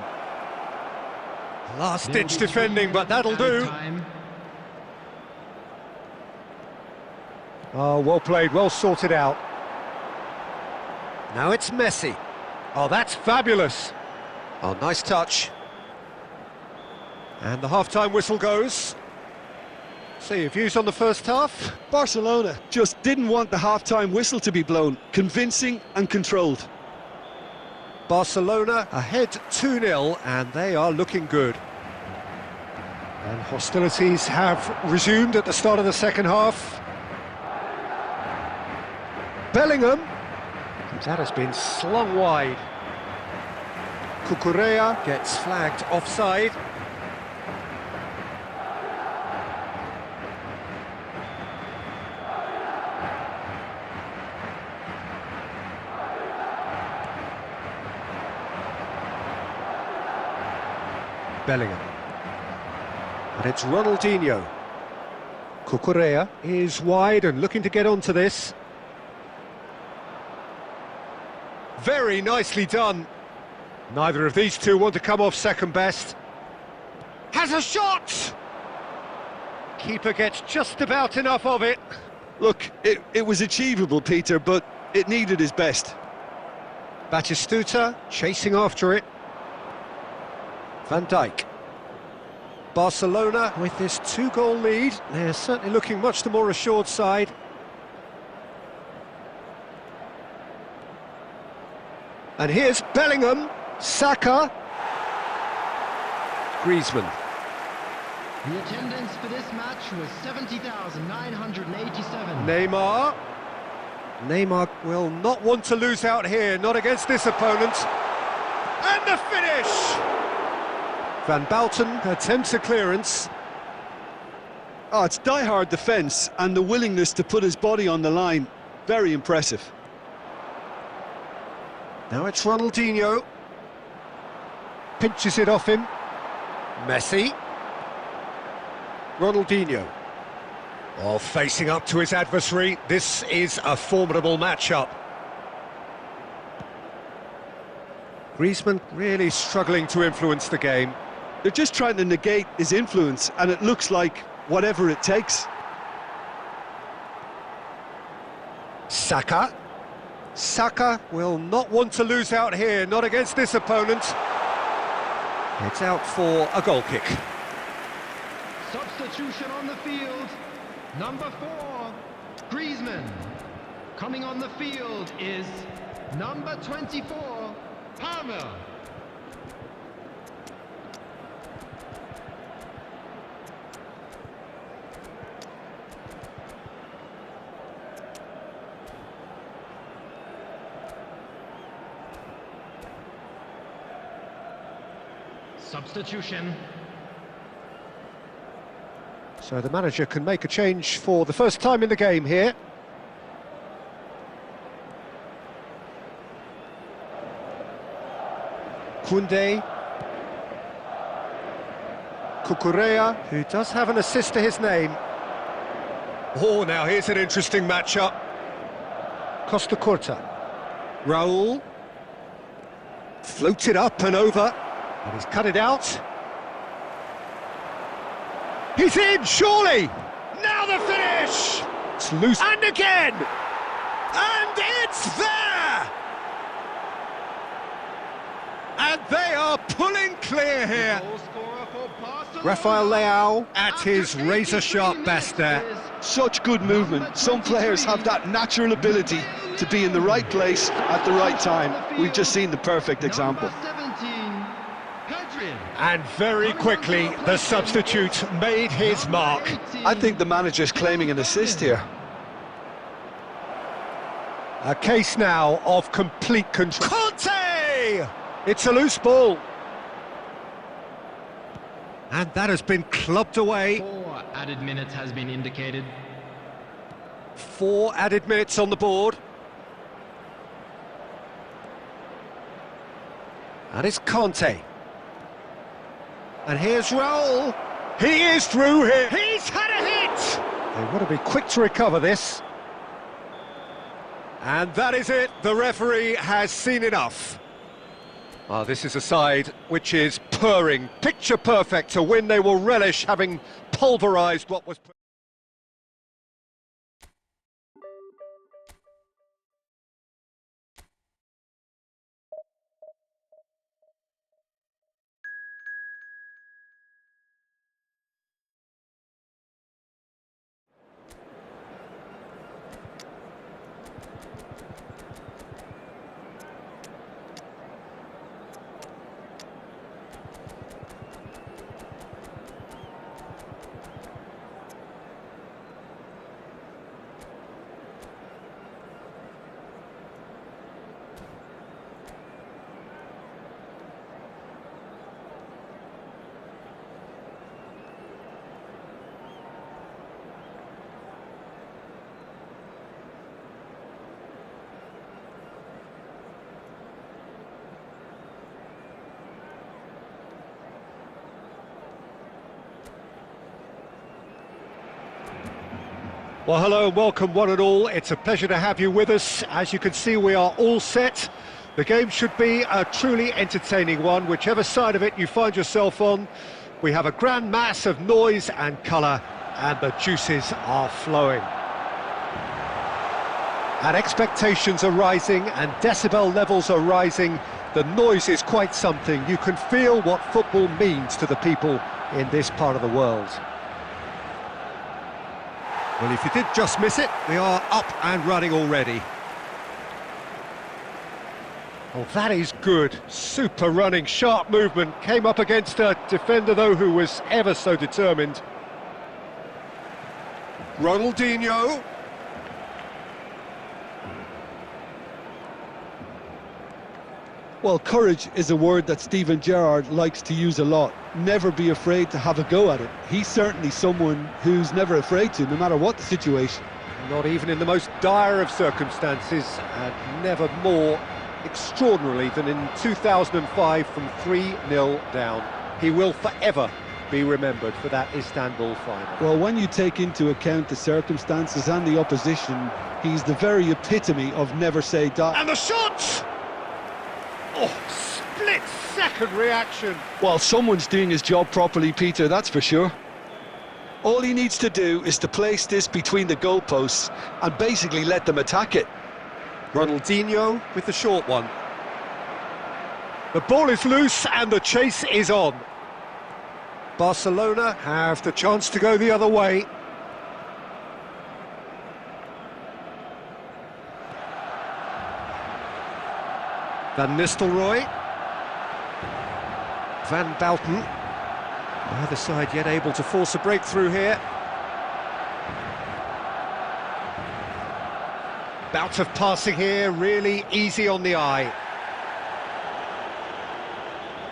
S1: Last-ditch defending, but that'll do. Oh, well played, well sorted out. Now it's Messi. Oh, that's fabulous. Oh, nice touch. And the half-time whistle goes. So your views on the first half?
S2: Barcelona just didn't want the half-time whistle to be blown. Convincing and controlled.
S1: Barcelona ahead 2-0, and they are looking good. And hostilities have resumed at the start of the second half. Bellingham. That has been slung wide. Cucurella gets flagged offside. Bellingham. And it's Ronaldinho. Cucurella is wide and looking to get onto this. Very nicely done. Neither of these two want to come off second best. Has a shot! Keeper gets just about enough of it.
S2: Look, it was achievable, Peter, but it needed his best.
S1: Batistuta chasing after it. Van Dijk. Barcelona with this 2-goal lead. They're certainly looking much the more assured side. And here's Bellingham. Saka. Griezmann.
S3: The attendance for this match was 70,987.
S1: Neymar. Neymar will not want to lose out here, not against this opponent. And the finish! Van Bouten attempts a clearance.
S2: Oh, it's die-hard defence and the willingness to put his body on the line. Very impressive.
S1: Now it's Ronaldinho. Pinches it off him. Messi. Ronaldinho. Oh, facing up to his adversary. This is a formidable matchup. Griezmann really struggling to influence the game.
S2: They're just trying to negate his influence, and it looks like whatever it takes.
S1: Saka. Saka will not want to lose out here, not against this opponent. It's out for a goal kick.
S3: Substitution on the field. Number 4, Griezmann. Coming on the field is number 24, Palmer. Substitution.
S1: So the manager can make a change for the first time in the game here. Koundé. Cucurella, who does have an assist to his name. Oh, now here's an interesting matchup. Costa Curta. Raul. Floated up and over. And he's cut it out. He's in, surely! Now the finish! It's loose. And again! And it's there! And they are pulling clear here.
S3: Goal scorer for Barcelona.
S1: Rafael Leao at his razor-sharp best there.
S2: Such good movement. Some players have that natural ability to be in the right place at the right time. We've just seen the perfect example.
S3: Number 17, Pedri.
S1: And very quickly, the substitute made his mark.
S2: I think the manager's claiming an assist here.
S1: A case now of complete control. Conte! It's a loose ball. And that has been clubbed away.
S3: 4 added minutes has been indicated.
S1: 4 added minutes on the board. And it's Conte. And here's Raul. He is through here. He's had a hit! They want to be quick to recover this. And that is it. The referee has seen enough. This is a side which is purring, picture perfect to win. They will relish having pulverised what was... Well, hello and welcome one and all. It's a pleasure to have you with us. As you can see, we are all set The game should be a truly entertaining one, whichever side of it you find yourself on. We have a grand mass of noise and colour, and the juices are flowing. And expectations are rising, and decibel levels are rising. The noise is quite something. You can feel what football means to the people in this part of the world. Well, if you did just miss it, we are up and running already. Oh, that is good. Super running, sharp movement. Came up against a defender, though, who was ever so determined. Ronaldinho.
S2: Well, courage is a word that Steven Gerrard likes to use a lot. Never be afraid to have a go at it. He's certainly someone who's never afraid to, no matter what the situation.
S1: Not even in the most dire of circumstances, and never more extraordinarily than in 2005 from 3-0 down. He will forever be remembered for that Istanbul final.
S2: Well, when you take into account the circumstances and the opposition, he's the very epitome of never say die.
S1: And the shot! Oh, split-second reaction.
S2: Well, someone's doing his job properly, Peter, that's for sure. All he needs to do is to place this between the goalposts and basically let them attack it.
S1: Ronaldinho with the short one. The ball is loose and the chase is on. Barcelona have the chance to go the other way. Van Nistelrooy. Van Bauten. Neither side yet able to force a breakthrough here. Bout of passing here, really easy on the eye.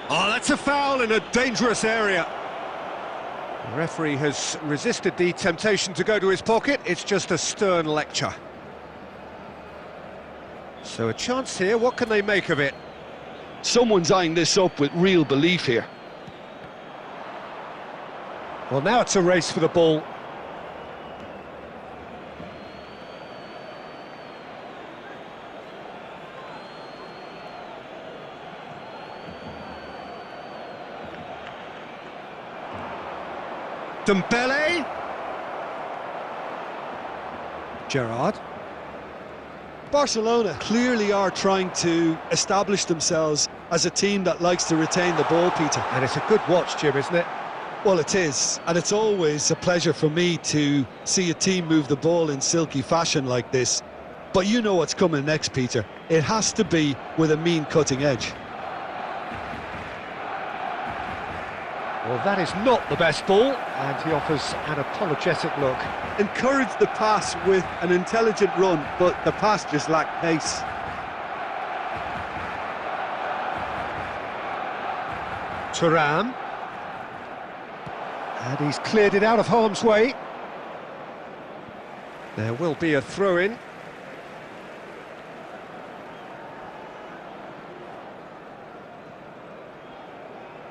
S1: Oh, that's a foul in a dangerous area. The referee has resisted the temptation to go to his pocket. It's just a stern lecture. So a chance here, what can they make of it?
S2: Someone's eyeing this up with real belief here.
S1: Well, now it's a race for the ball. Dembele. Gerrard.
S2: Barcelona clearly are trying to establish themselves as a team that likes to retain the ball, Peter.
S1: And it's a good watch, Jim, isn't it?
S2: Well, it is, and it's always a pleasure for me to see a team move the ball in silky fashion like this. But you know what's coming next, Peter. It has to be with a mean cutting edge.
S1: Well, that is not the best ball, and he offers an apologetic look.
S2: Encourage the pass with an intelligent run, but the pass just lacked pace.
S1: Thuram. And he's cleared it out of harm's way. There will be a throw-in.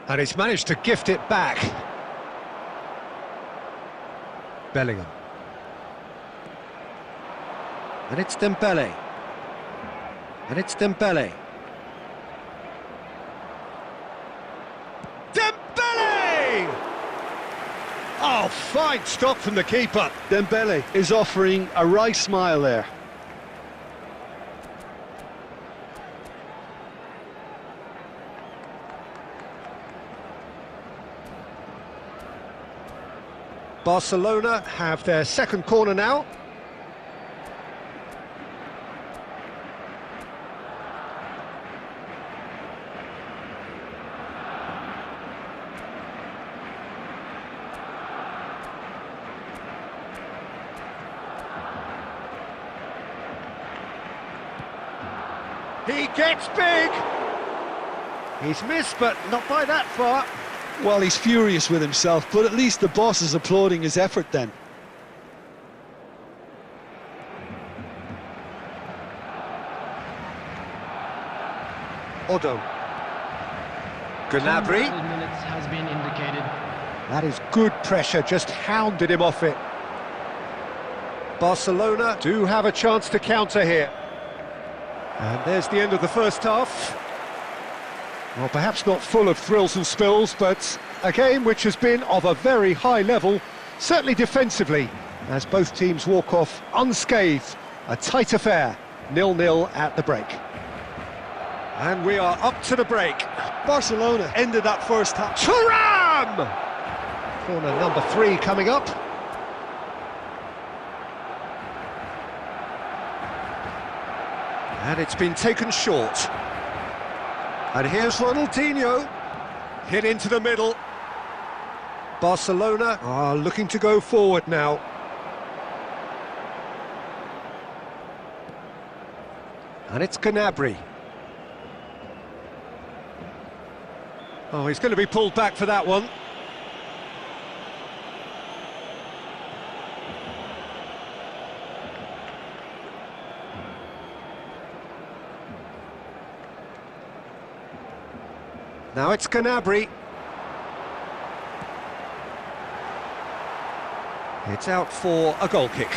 S1: And he's managed to gift it back. Bellingham. And it's Dembele. And it's Dembele. Dembele! Oh, fine stop from the keeper.
S2: Dembele is offering a wry smile there.
S1: Barcelona have their second corner now. He gets big. He's missed, but not by that far.
S2: Well, he's furious with himself, but at least the boss is applauding his effort then.
S1: Odo. Gnabry.
S3: Minutes has been indicated.
S1: That is good pressure, just hounded him off it. Barcelona do have a chance to counter here. And there's the end of the first half. Well, perhaps not full of thrills and spills, but a game which has been of a very high level, certainly defensively, as both teams walk off unscathed. A tight affair, 0-0 at the break. And we are up to the break.
S2: Barcelona ended that first half.
S1: Thuram! Corner number 3 coming up. And it's been taken short. And here's Ronaldinho. Hit into the middle. Barcelona are looking to go forward now. And it's Gnabry. Oh, he's going to be pulled back for that one. Now it's Gnabry. It's out for a goal kick.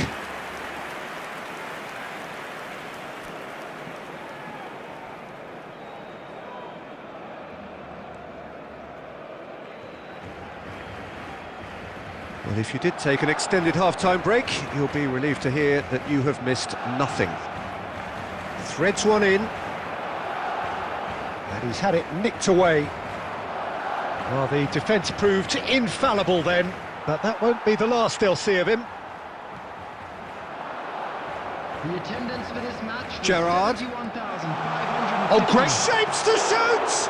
S1: Well, if you did take an extended half-time break, you'll be relieved to hear that you have missed nothing. Threads one in. And he's had it nicked away. Well, the defence proved infallible then, but that won't be the last they'll see of him.
S3: The attendance for this match was
S1: Gerrard.
S3: 71,550.
S1: Oh, great shapes to shoot!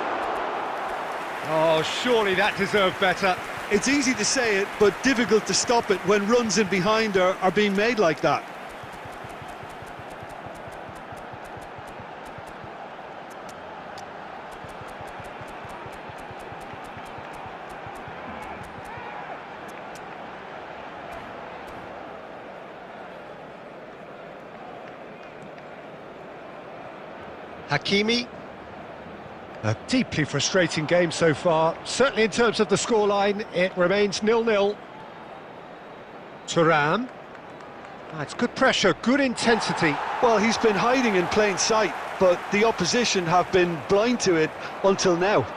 S1: Oh, surely that deserved better.
S2: It's easy to say it, but difficult to stop it when runs in behind are being made like that.
S1: Hakimi. A deeply frustrating game so far. Certainly in terms of the scoreline, it remains 0-0. Thuram. It's good pressure, good intensity.
S2: Well, he's been hiding in plain sight, but the opposition have been blind to it until now.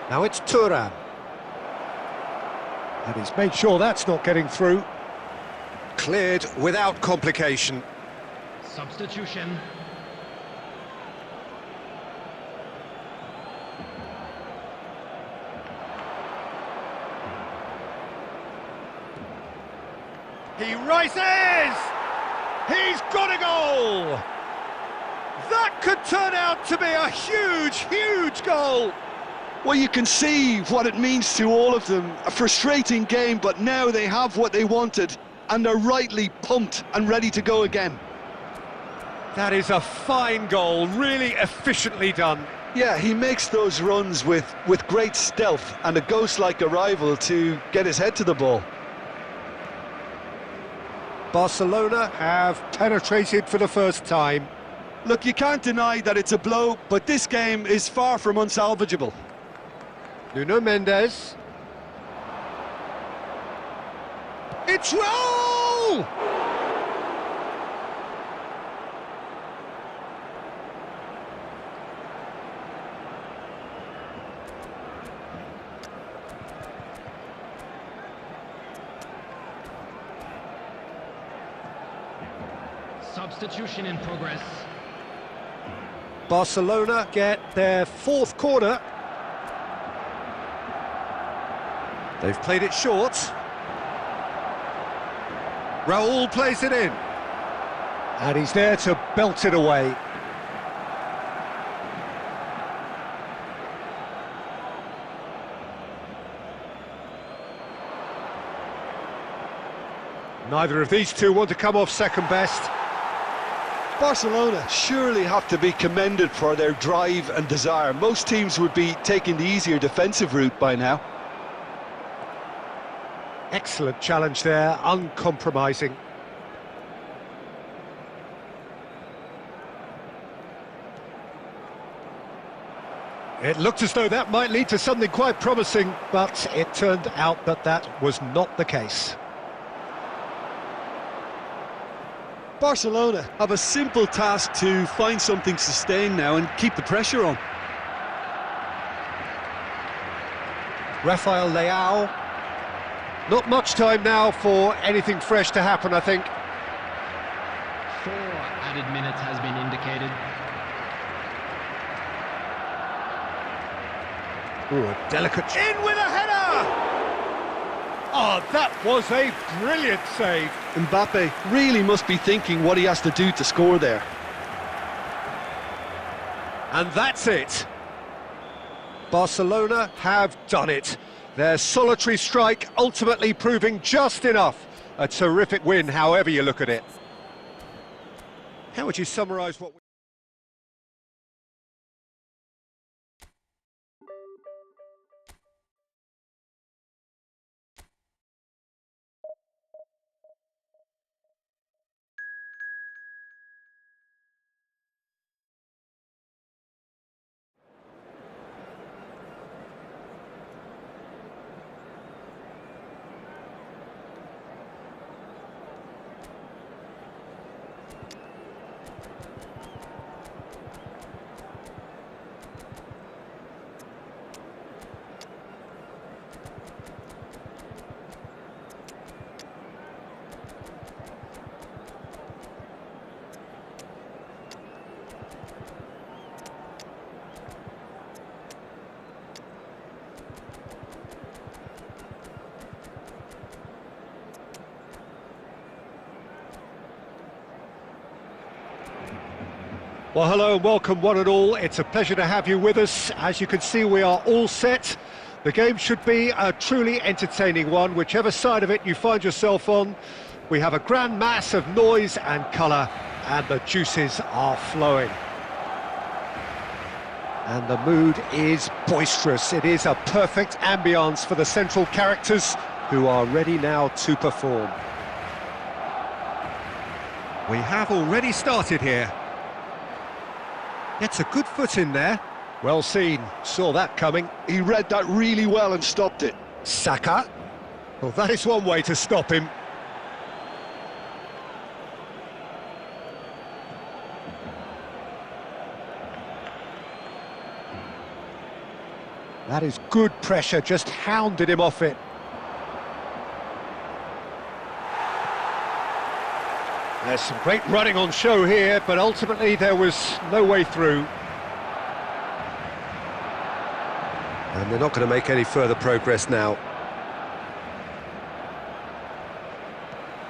S1: Now it's Thuram. And he's made sure that's not getting through. Cleared without complication.
S3: Substitution.
S1: He rises! He's got a goal! That could turn out to be a huge, huge goal!
S2: Well, you can see what it means to all of them. A frustrating game, but now they have what they wanted, and they're rightly pumped and ready to go again.
S1: That is a fine goal, really efficiently done.
S2: Yeah, he makes those runs with great stealth and a ghost-like arrival to get his head to the ball.
S1: Barcelona have penetrated for the first time.
S2: Look, you can't deny that it's a blow, but this game is far from unsalvageable.
S1: Nuno Mendes. It's Raul!
S3: Substitution in progress.
S1: Barcelona get their 4th corner. They've played it short. Raul plays it in. And he's there to belt it away. Neither of these two want to come off second best.
S2: Barcelona surely have to be commended for their drive and desire. Most teams would be taking the easier defensive route by now.
S1: Excellent challenge there, uncompromising. It looked as though that might lead to something quite promising, but it turned out that that was not the case.
S2: Barcelona have a simple task to find something sustained now and keep the pressure on.
S1: Rafael Leao. Not much time now for anything fresh to happen, I think.
S3: 4 added minutes has been indicated.
S1: Ooh, a delicate... In with a header! Oh, that was a brilliant save.
S2: Mbappe really must be thinking what he has to do to score there.
S1: And that's it. Barcelona have done it. Their solitary strike ultimately proving just enough. A terrific win, however you look at it. How would you summarise what... Well, hello and welcome one and all. It's a pleasure to have you with us. As you can see, we are all set. The game should be a truly entertaining one, whichever side of it you find yourself on. We have a grand mass of noise and colour, and the juices are flowing. And the mood is boisterous. It is a perfect ambience for the central characters, who are ready now to perform. We have already started here. Gets a good foot in there. Well seen, saw that coming.
S2: He read that really well and stopped it.
S1: Saka. Well, that is one way to stop him. That is good pressure, just hounded him off it. There's some great running on show here, but ultimately there was no way through. And they're not going to make any further progress now.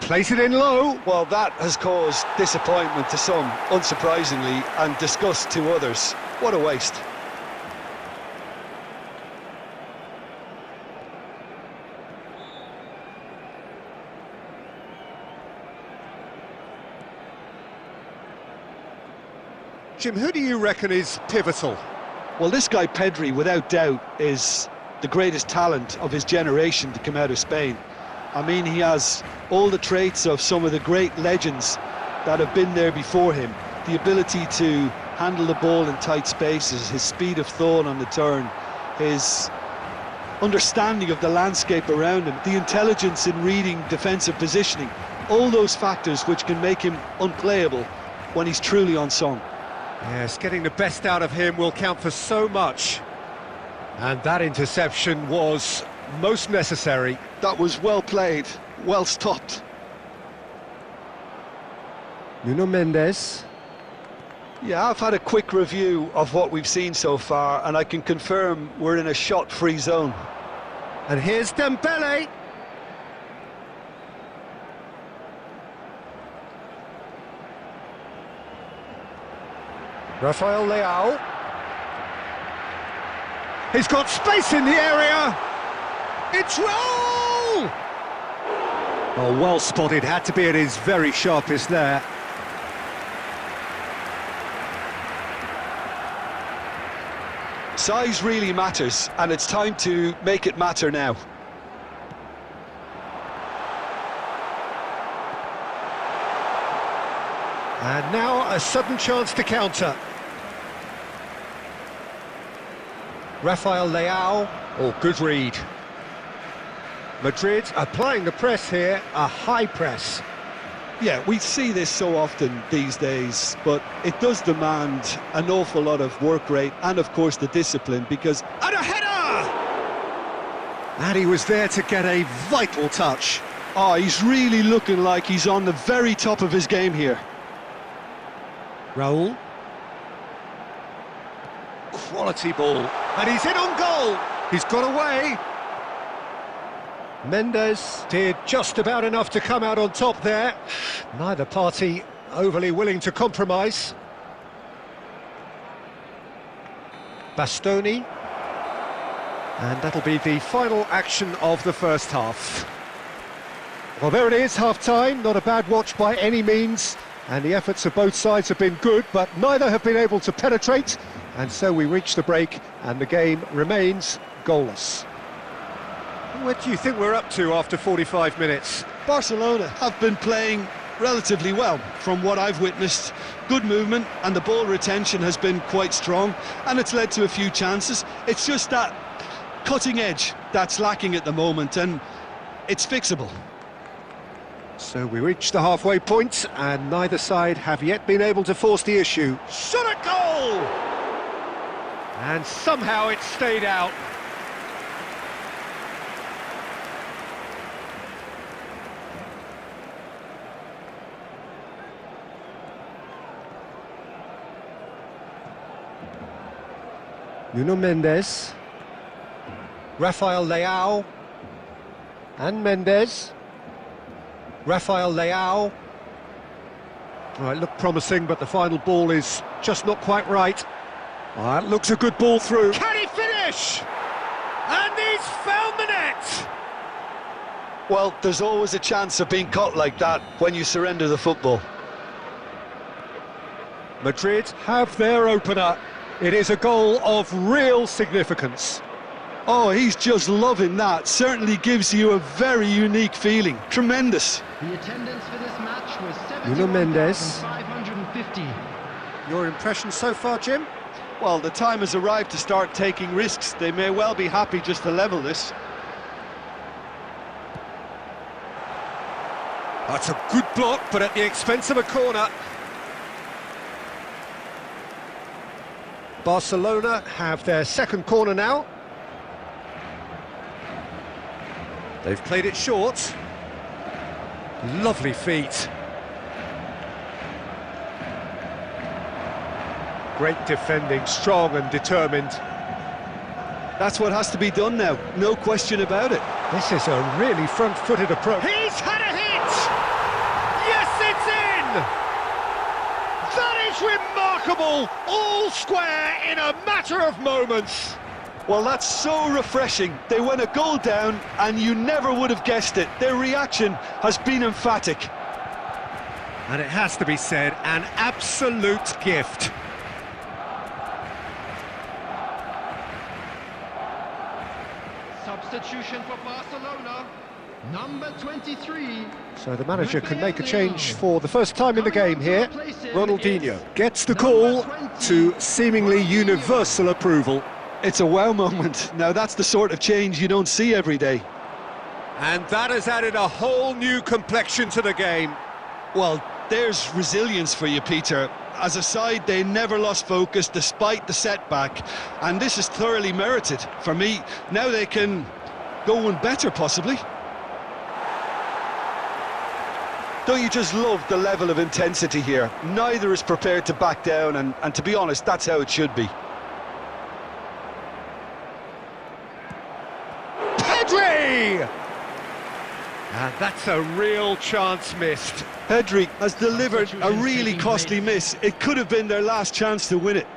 S1: Plays it in low.
S2: Well, that has caused disappointment to some, unsurprisingly, and disgust to others. What a waste.
S1: Jim, who do you reckon is pivotal?
S2: Well, this guy Pedri, without doubt, is the greatest talent of his generation to come out of Spain. I mean, he has all the traits of some of the great legends that have been there before him. The ability to handle the ball in tight spaces, his speed of thought on the turn, his understanding of the landscape around him, the intelligence in reading defensive positioning, all those factors which can make him unplayable when he's truly on song.
S1: Yes, getting the best out of him will count for so much. And that interception was most necessary.
S2: That was well played, well stopped.
S1: Nuno Mendes.
S2: Yeah, I've had a quick review of what we've seen so far, and I can confirm we're in a shot-free zone.
S1: And here's Dembele. Rafael Leao. He's got space in the area. It's Raul! Oh, well spotted. Had to be at his very sharpest there.
S2: Size really matters, and it's time to make it matter now.
S1: And now a sudden chance to counter. Rafael Leao. Oh, good read. Madrid applying the press here, a high press.
S2: Yeah, we see this so often these days, but it does demand an awful lot of work rate and, of course, the discipline, because... And a header!
S1: And he was there to get a vital touch.
S2: Oh, he's really looking like he's on the very top of his game here.
S1: Raul. Quality ball. And he's in on goal. He's got away. Mendes did just about enough to come out on top there. Neither party overly willing to compromise. Bastoni. And that'll be the final action of the first half. Well, there it is, half-time. Not a bad watch by any means. And the efforts of both sides have been good, but neither have been able to penetrate. And so we reach the break, and the game remains goalless. What do you think we're up to after 45 minutes?
S2: Barcelona have been playing relatively well from what I've witnessed. Good movement, and the ball retention has been quite strong, and it's led to a few chances. It's just that cutting edge that's lacking at the moment, and it's fixable.
S1: So we reach the halfway point, and neither side have yet been able to force the issue. Shot at goal! And somehow it stayed out. Nuno Mendes, Rafael Leao, and Mendes. Rafael Leao. Well, it looked promising, but the final ball is just not quite right. Oh, that looks a good ball through. Can he finish? And he's found the net!
S2: Well, there's always a chance of being caught like that when you surrender the football.
S1: Madrid have their opener. It is a goal of real significance.
S2: Oh, he's just loving that. Certainly gives you a very unique feeling. Tremendous.
S3: The attendance for this match was
S1: Nuno Mendes.
S3: 71,550.
S1: Your impression so far, Jim?
S2: Well, the time has arrived to start taking risks. They may well be happy just to level this.
S1: That's a good block, but at the expense of a corner. Barcelona have their second corner now. They've played it short. Lovely feet. Great defending, strong and determined.
S2: That's what has to be done now, no question about it.
S1: This is a really front-footed approach. He's had a hit! Yes, it's in! That is remarkable! All square in a matter of moments.
S2: Well, that's so refreshing. They went a goal down and you never would have guessed it. Their reaction has been emphatic.
S1: And it has to be said, an absolute gift.
S3: Substitution for Barcelona, number 23.
S1: So the manager can make a change for the first time in the game here. Ronaldinho gets the call to seemingly universal approval.
S2: It's a wow moment. Now that's the sort of change you don't see every day.
S1: And that has added a whole new complexion to the game.
S2: Well, there's resilience for you, Peter. As a side, they never lost focus despite the setback, and this is thoroughly merited. For me, now they can go one better, possibly. Don't you just love the level of intensity here? Neither is prepared to back down, and to be honest, that's how it should be.
S1: Pedri! And that's a real chance missed.
S2: Pedri has delivered a really costly miss. It could have been their last chance to win it.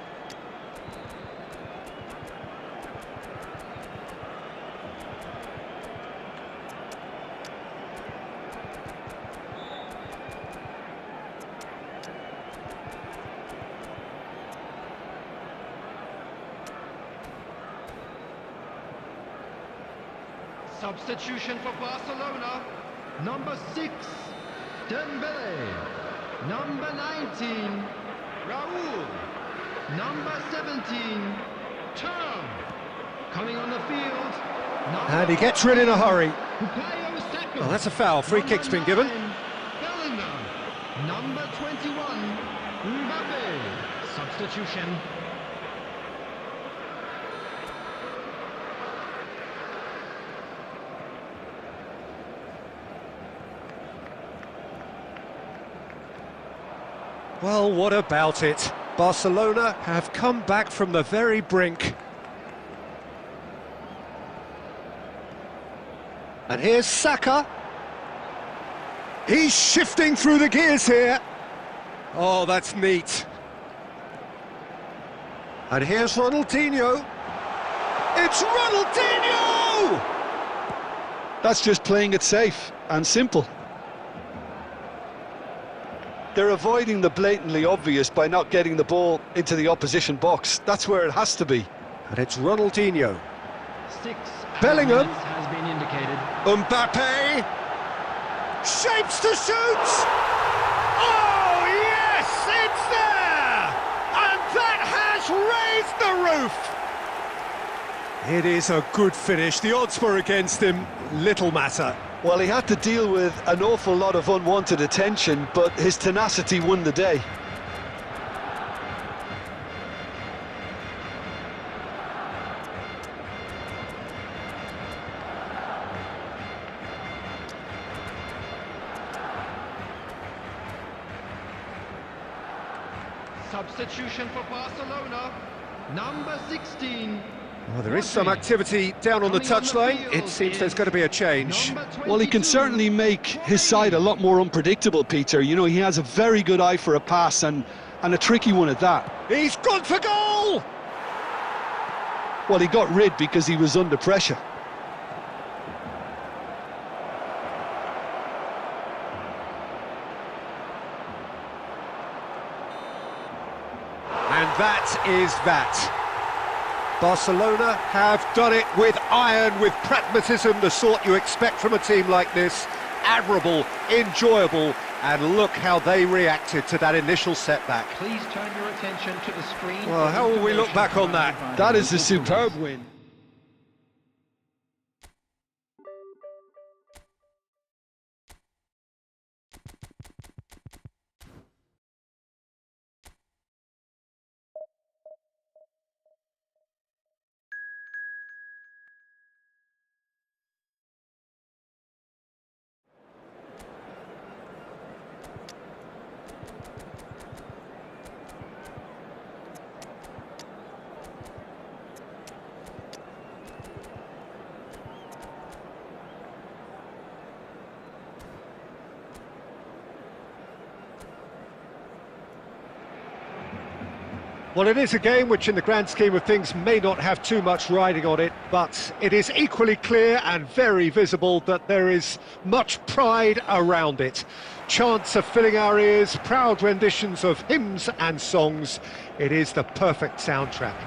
S3: Substitution for Barcelona, number 6, Dembele, number 19, Raul, number 17, Thuram, coming on the field,
S1: And he gets rid in a hurry.
S3: Bukayo Saka.
S1: Oh, that's a foul. Free kick's been given.
S3: Bellingham. 21, Mbappe. Substitution.
S1: Well, what about it? Barcelona have come back from the very brink. And here's Saka. He's shifting through the gears here. Oh, that's neat. And here's Ronaldinho. It's Ronaldinho!
S2: That's just playing it safe and simple. They're avoiding the blatantly obvious by not getting the ball into the opposition box. That's where it has to be.
S1: And it's Ronaldinho.
S3: 6
S1: Bellingham.
S3: minutes has been indicated.
S1: Mbappe. Shapes to shoot! Oh, yes! It's there! And that has raised the roof! It is a good finish. The odds were against him. Little matter.
S2: Well, he had to deal with an awful lot of unwanted attention, but his tenacity won the day.
S3: Substitution for Barcelona, number 16.
S1: Well, there is some activity down on the touchline. It seems there's going to be a change.
S2: Well, he can certainly make his side a lot more unpredictable, Peter. You know, he has a very good eye for a pass and a tricky one at that.
S1: He's gone for goal!
S2: Well, he got rid because he was under pressure.
S1: And that is that. Barcelona have done it with iron, with pragmatism, the sort you expect from a team like this. Admirable, enjoyable, and look how they reacted to that initial setback.
S3: Please turn your attention to the screen.
S1: Well, how will we look back on that?
S2: That is a superb win.
S1: Well, it is a game which in the grand scheme of things may not have too much riding on it, but it is equally clear and very visible that there is much pride around it. Chants are filling our ears, proud renditions of hymns and songs. It is the perfect soundtrack.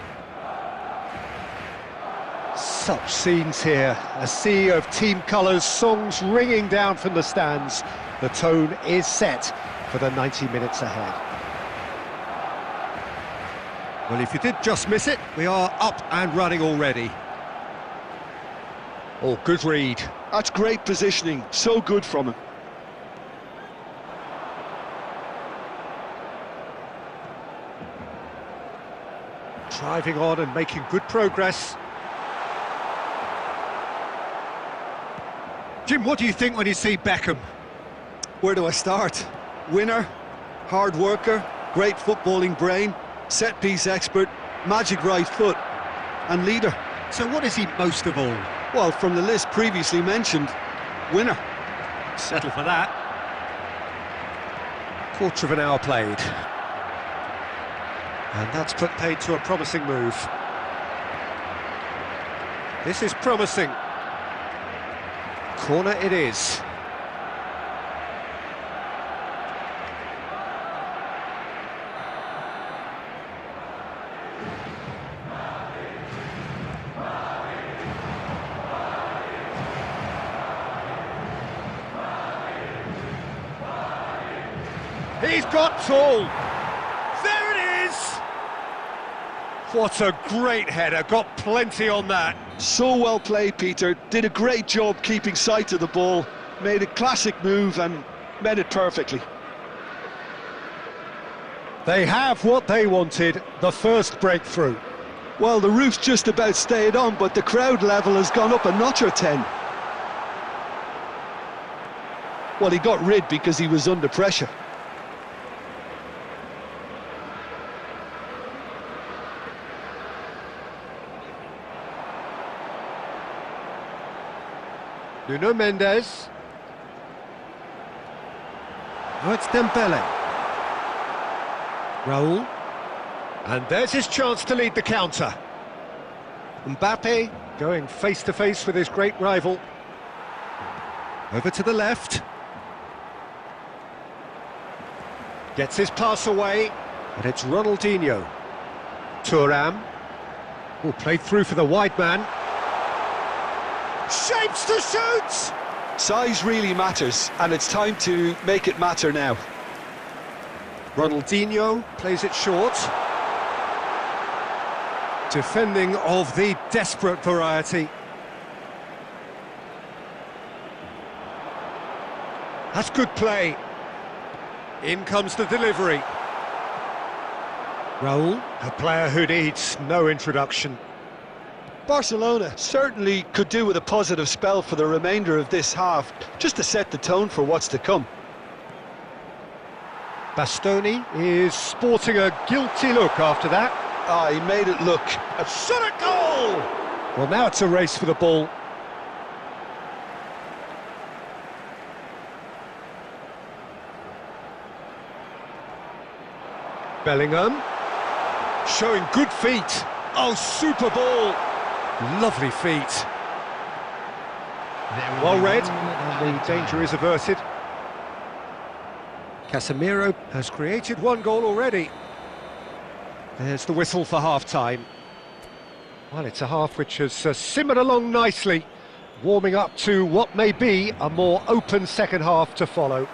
S1: Such scenes here, a sea of team colours, songs ringing down from the stands. The tone is set for the 90 minutes ahead. Well, if you did just miss it, we are up and running already. Oh, good read.
S2: That's great positioning, so good from him.
S1: Driving on and making good progress. Jim, what do you think when you see Beckham?
S2: Where do I start? Winner, hard worker, great footballing brain, set-piece expert, magic right foot, and leader.
S1: So what is he most of all?
S2: Well, from the list previously mentioned, winner.
S1: Settle for that. Quarter of an hour played. And that's put paid to a promising move. This is promising. Corner it is. He's got tall. There it is. What a great header. Got plenty on that.
S2: So well played, Peter. Did a great job keeping sight of the ball. Made a classic move and met it perfectly.
S1: They have what they wanted, the first breakthrough.
S2: Well, the roof's just about stayed on, but the crowd level has gone up a notch or 10. Well, he got rid because he was under pressure.
S1: Nuno Mendes. Oh, it's Dembele. Raul. And there's his chance to lead the counter. Mbappe going face-to-face with his great rival. Over to the left. Gets his pass away, and it's Ronaldinho. Thuram. Oh, played through for the wide man. Shapes to shoot!
S2: Size really matters, and it's time to make it matter now.
S1: Ronaldinho plays it short. Defending of the desperate variety. That's good play. In comes the delivery. Raul, a player who needs no introduction.
S2: Barcelona certainly could do with a positive spell for the remainder of this half, just to set the tone for what's to come.
S1: Bastoni is sporting a guilty look after that.
S2: Ah, he made it look.
S1: A shot at goal! Well, now it's a race for the ball. Bellingham. Showing good feet. Oh, super ball. Lovely feet. Well read, and the danger is averted. Casemiro has created one goal already. There's the whistle for half-time. Well, it's a half which has simmered along nicely, warming up to what may be a more open second half to follow.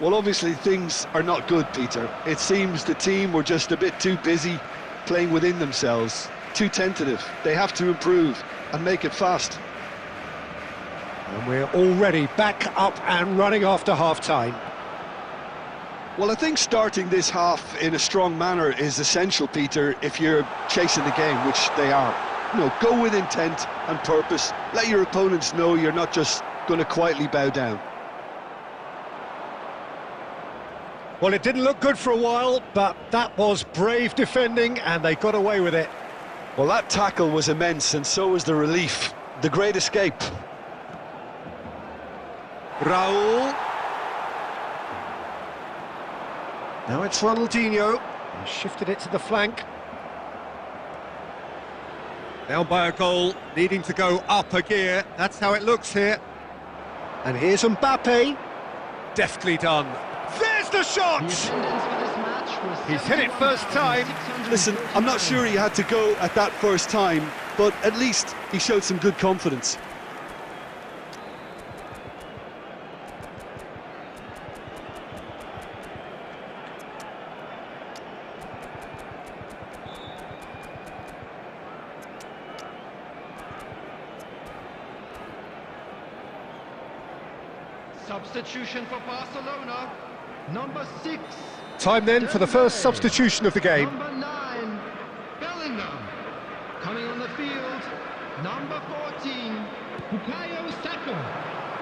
S2: Well, obviously things are not good, Peter. It seems the team were just a bit too busy playing within themselves, too tentative. They have to improve and make it fast.
S1: And we're already back up and running after half-time.
S2: Well, I think starting this half in a strong manner is essential, Peter, if you're chasing the game, which they are. You know, go with intent and purpose. Let your opponents know you're not just going to quietly bow down.
S1: Well, it didn't look good for a while, but that was brave defending, and they got away with it.
S2: Well, that tackle was immense, and so was the relief. The great escape.
S1: Raul. Now it's Ronaldinho. He shifted it to the flank. Down by a goal, needing to go up a gear. That's how it looks here. And here's Mbappe. Deftly done. There's the shot! He's hit it first time.
S2: Listen, I'm not sure he had to go at that first time, but at least he showed some good confidence.
S3: Substitution for Barcelona, number 6.
S1: Time then for the first substitution of the game.
S3: Number 9, Bellingham. Coming on the field, number 14, Bukayo Saka.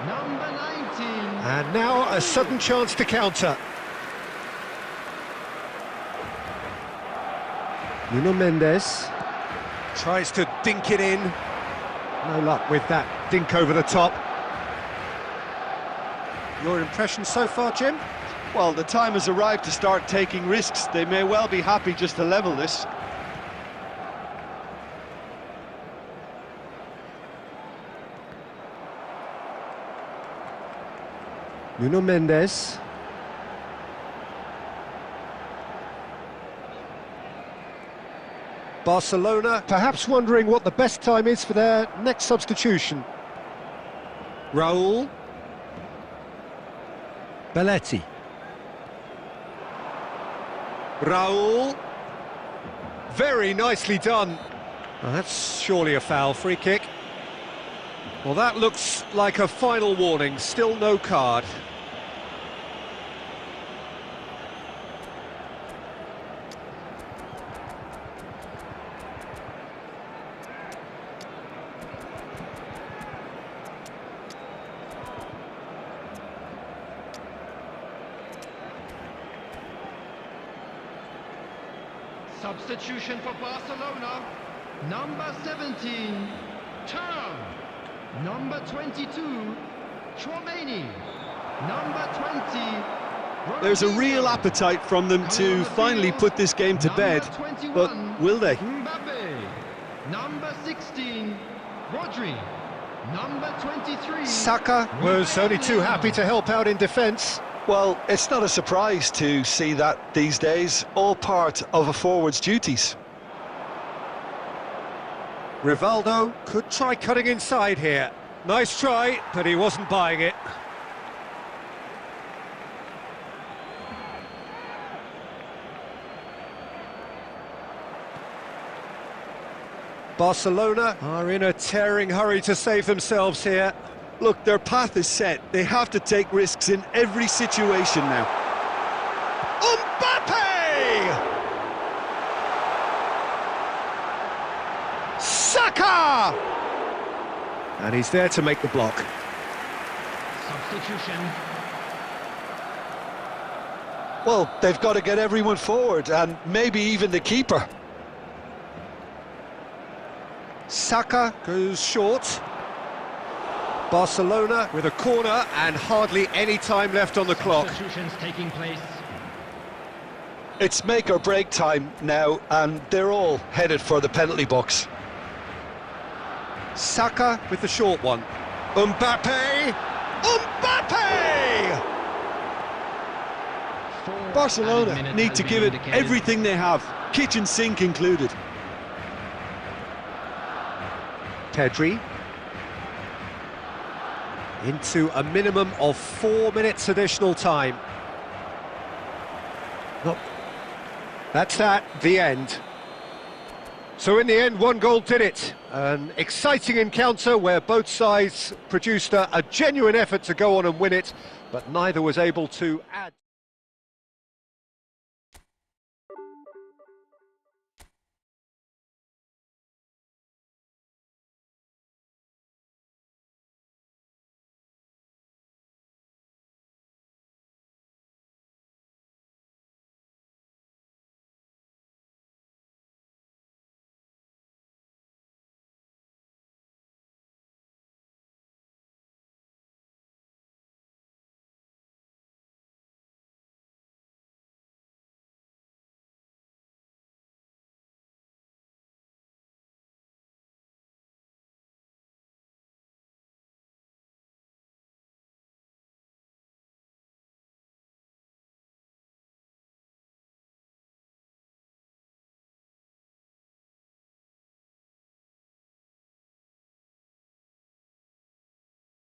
S3: Number 19.
S1: And now a sudden chance to counter. Nuno Mendes tries to dink it in. No luck with that dink over the top. Your impression so far, Jim?
S2: Well, the time has arrived to start taking risks. They may well be happy just to level this.
S1: Nuno Mendes. Barcelona perhaps wondering what the best time is for their next substitution. Raul. Belletti. Raul. Very nicely done. Well, that's surely a foul. Free kick. Well, that looks like a final warning. Still no card.
S3: Substitution for Barcelona. Number 17, Thuram. Number 22, Tchouaméni. Number 20.
S2: There's a real appetite from them to finally put this game to bed, but will they?
S3: Mbappe. Number 16, Rodri. Number 23.
S1: Saka was only too happy to help out in defence.
S2: Well, it's not a surprise to see that these days, all part of a forward's duties.
S1: Rivaldo could try cutting inside here. Nice try, but he wasn't buying it. Barcelona are in a tearing hurry to save themselves here.
S2: Look, their path is set. They have to take risks in every situation now.
S1: Mbappe! Saka! And he's there to make the block.
S3: Substitution.
S2: Well, they've got to get everyone forward, and maybe even the keeper.
S1: Saka goes short. Barcelona with a corner and hardly any time left on the clock.
S3: Substitutions taking place.
S2: It's make or break time now, and they're all headed for the penalty box.
S1: Saka with the short one. Mbappe! Mbappe!
S2: Barcelona need to give it everything they have, kitchen sink included.
S1: Pedri. Into a minimum of 4 minutes additional time. Well, that's that, the end. So in the end, one goal did it. An exciting encounter where both sides produced a genuine effort to go on and win it, but neither was able to add.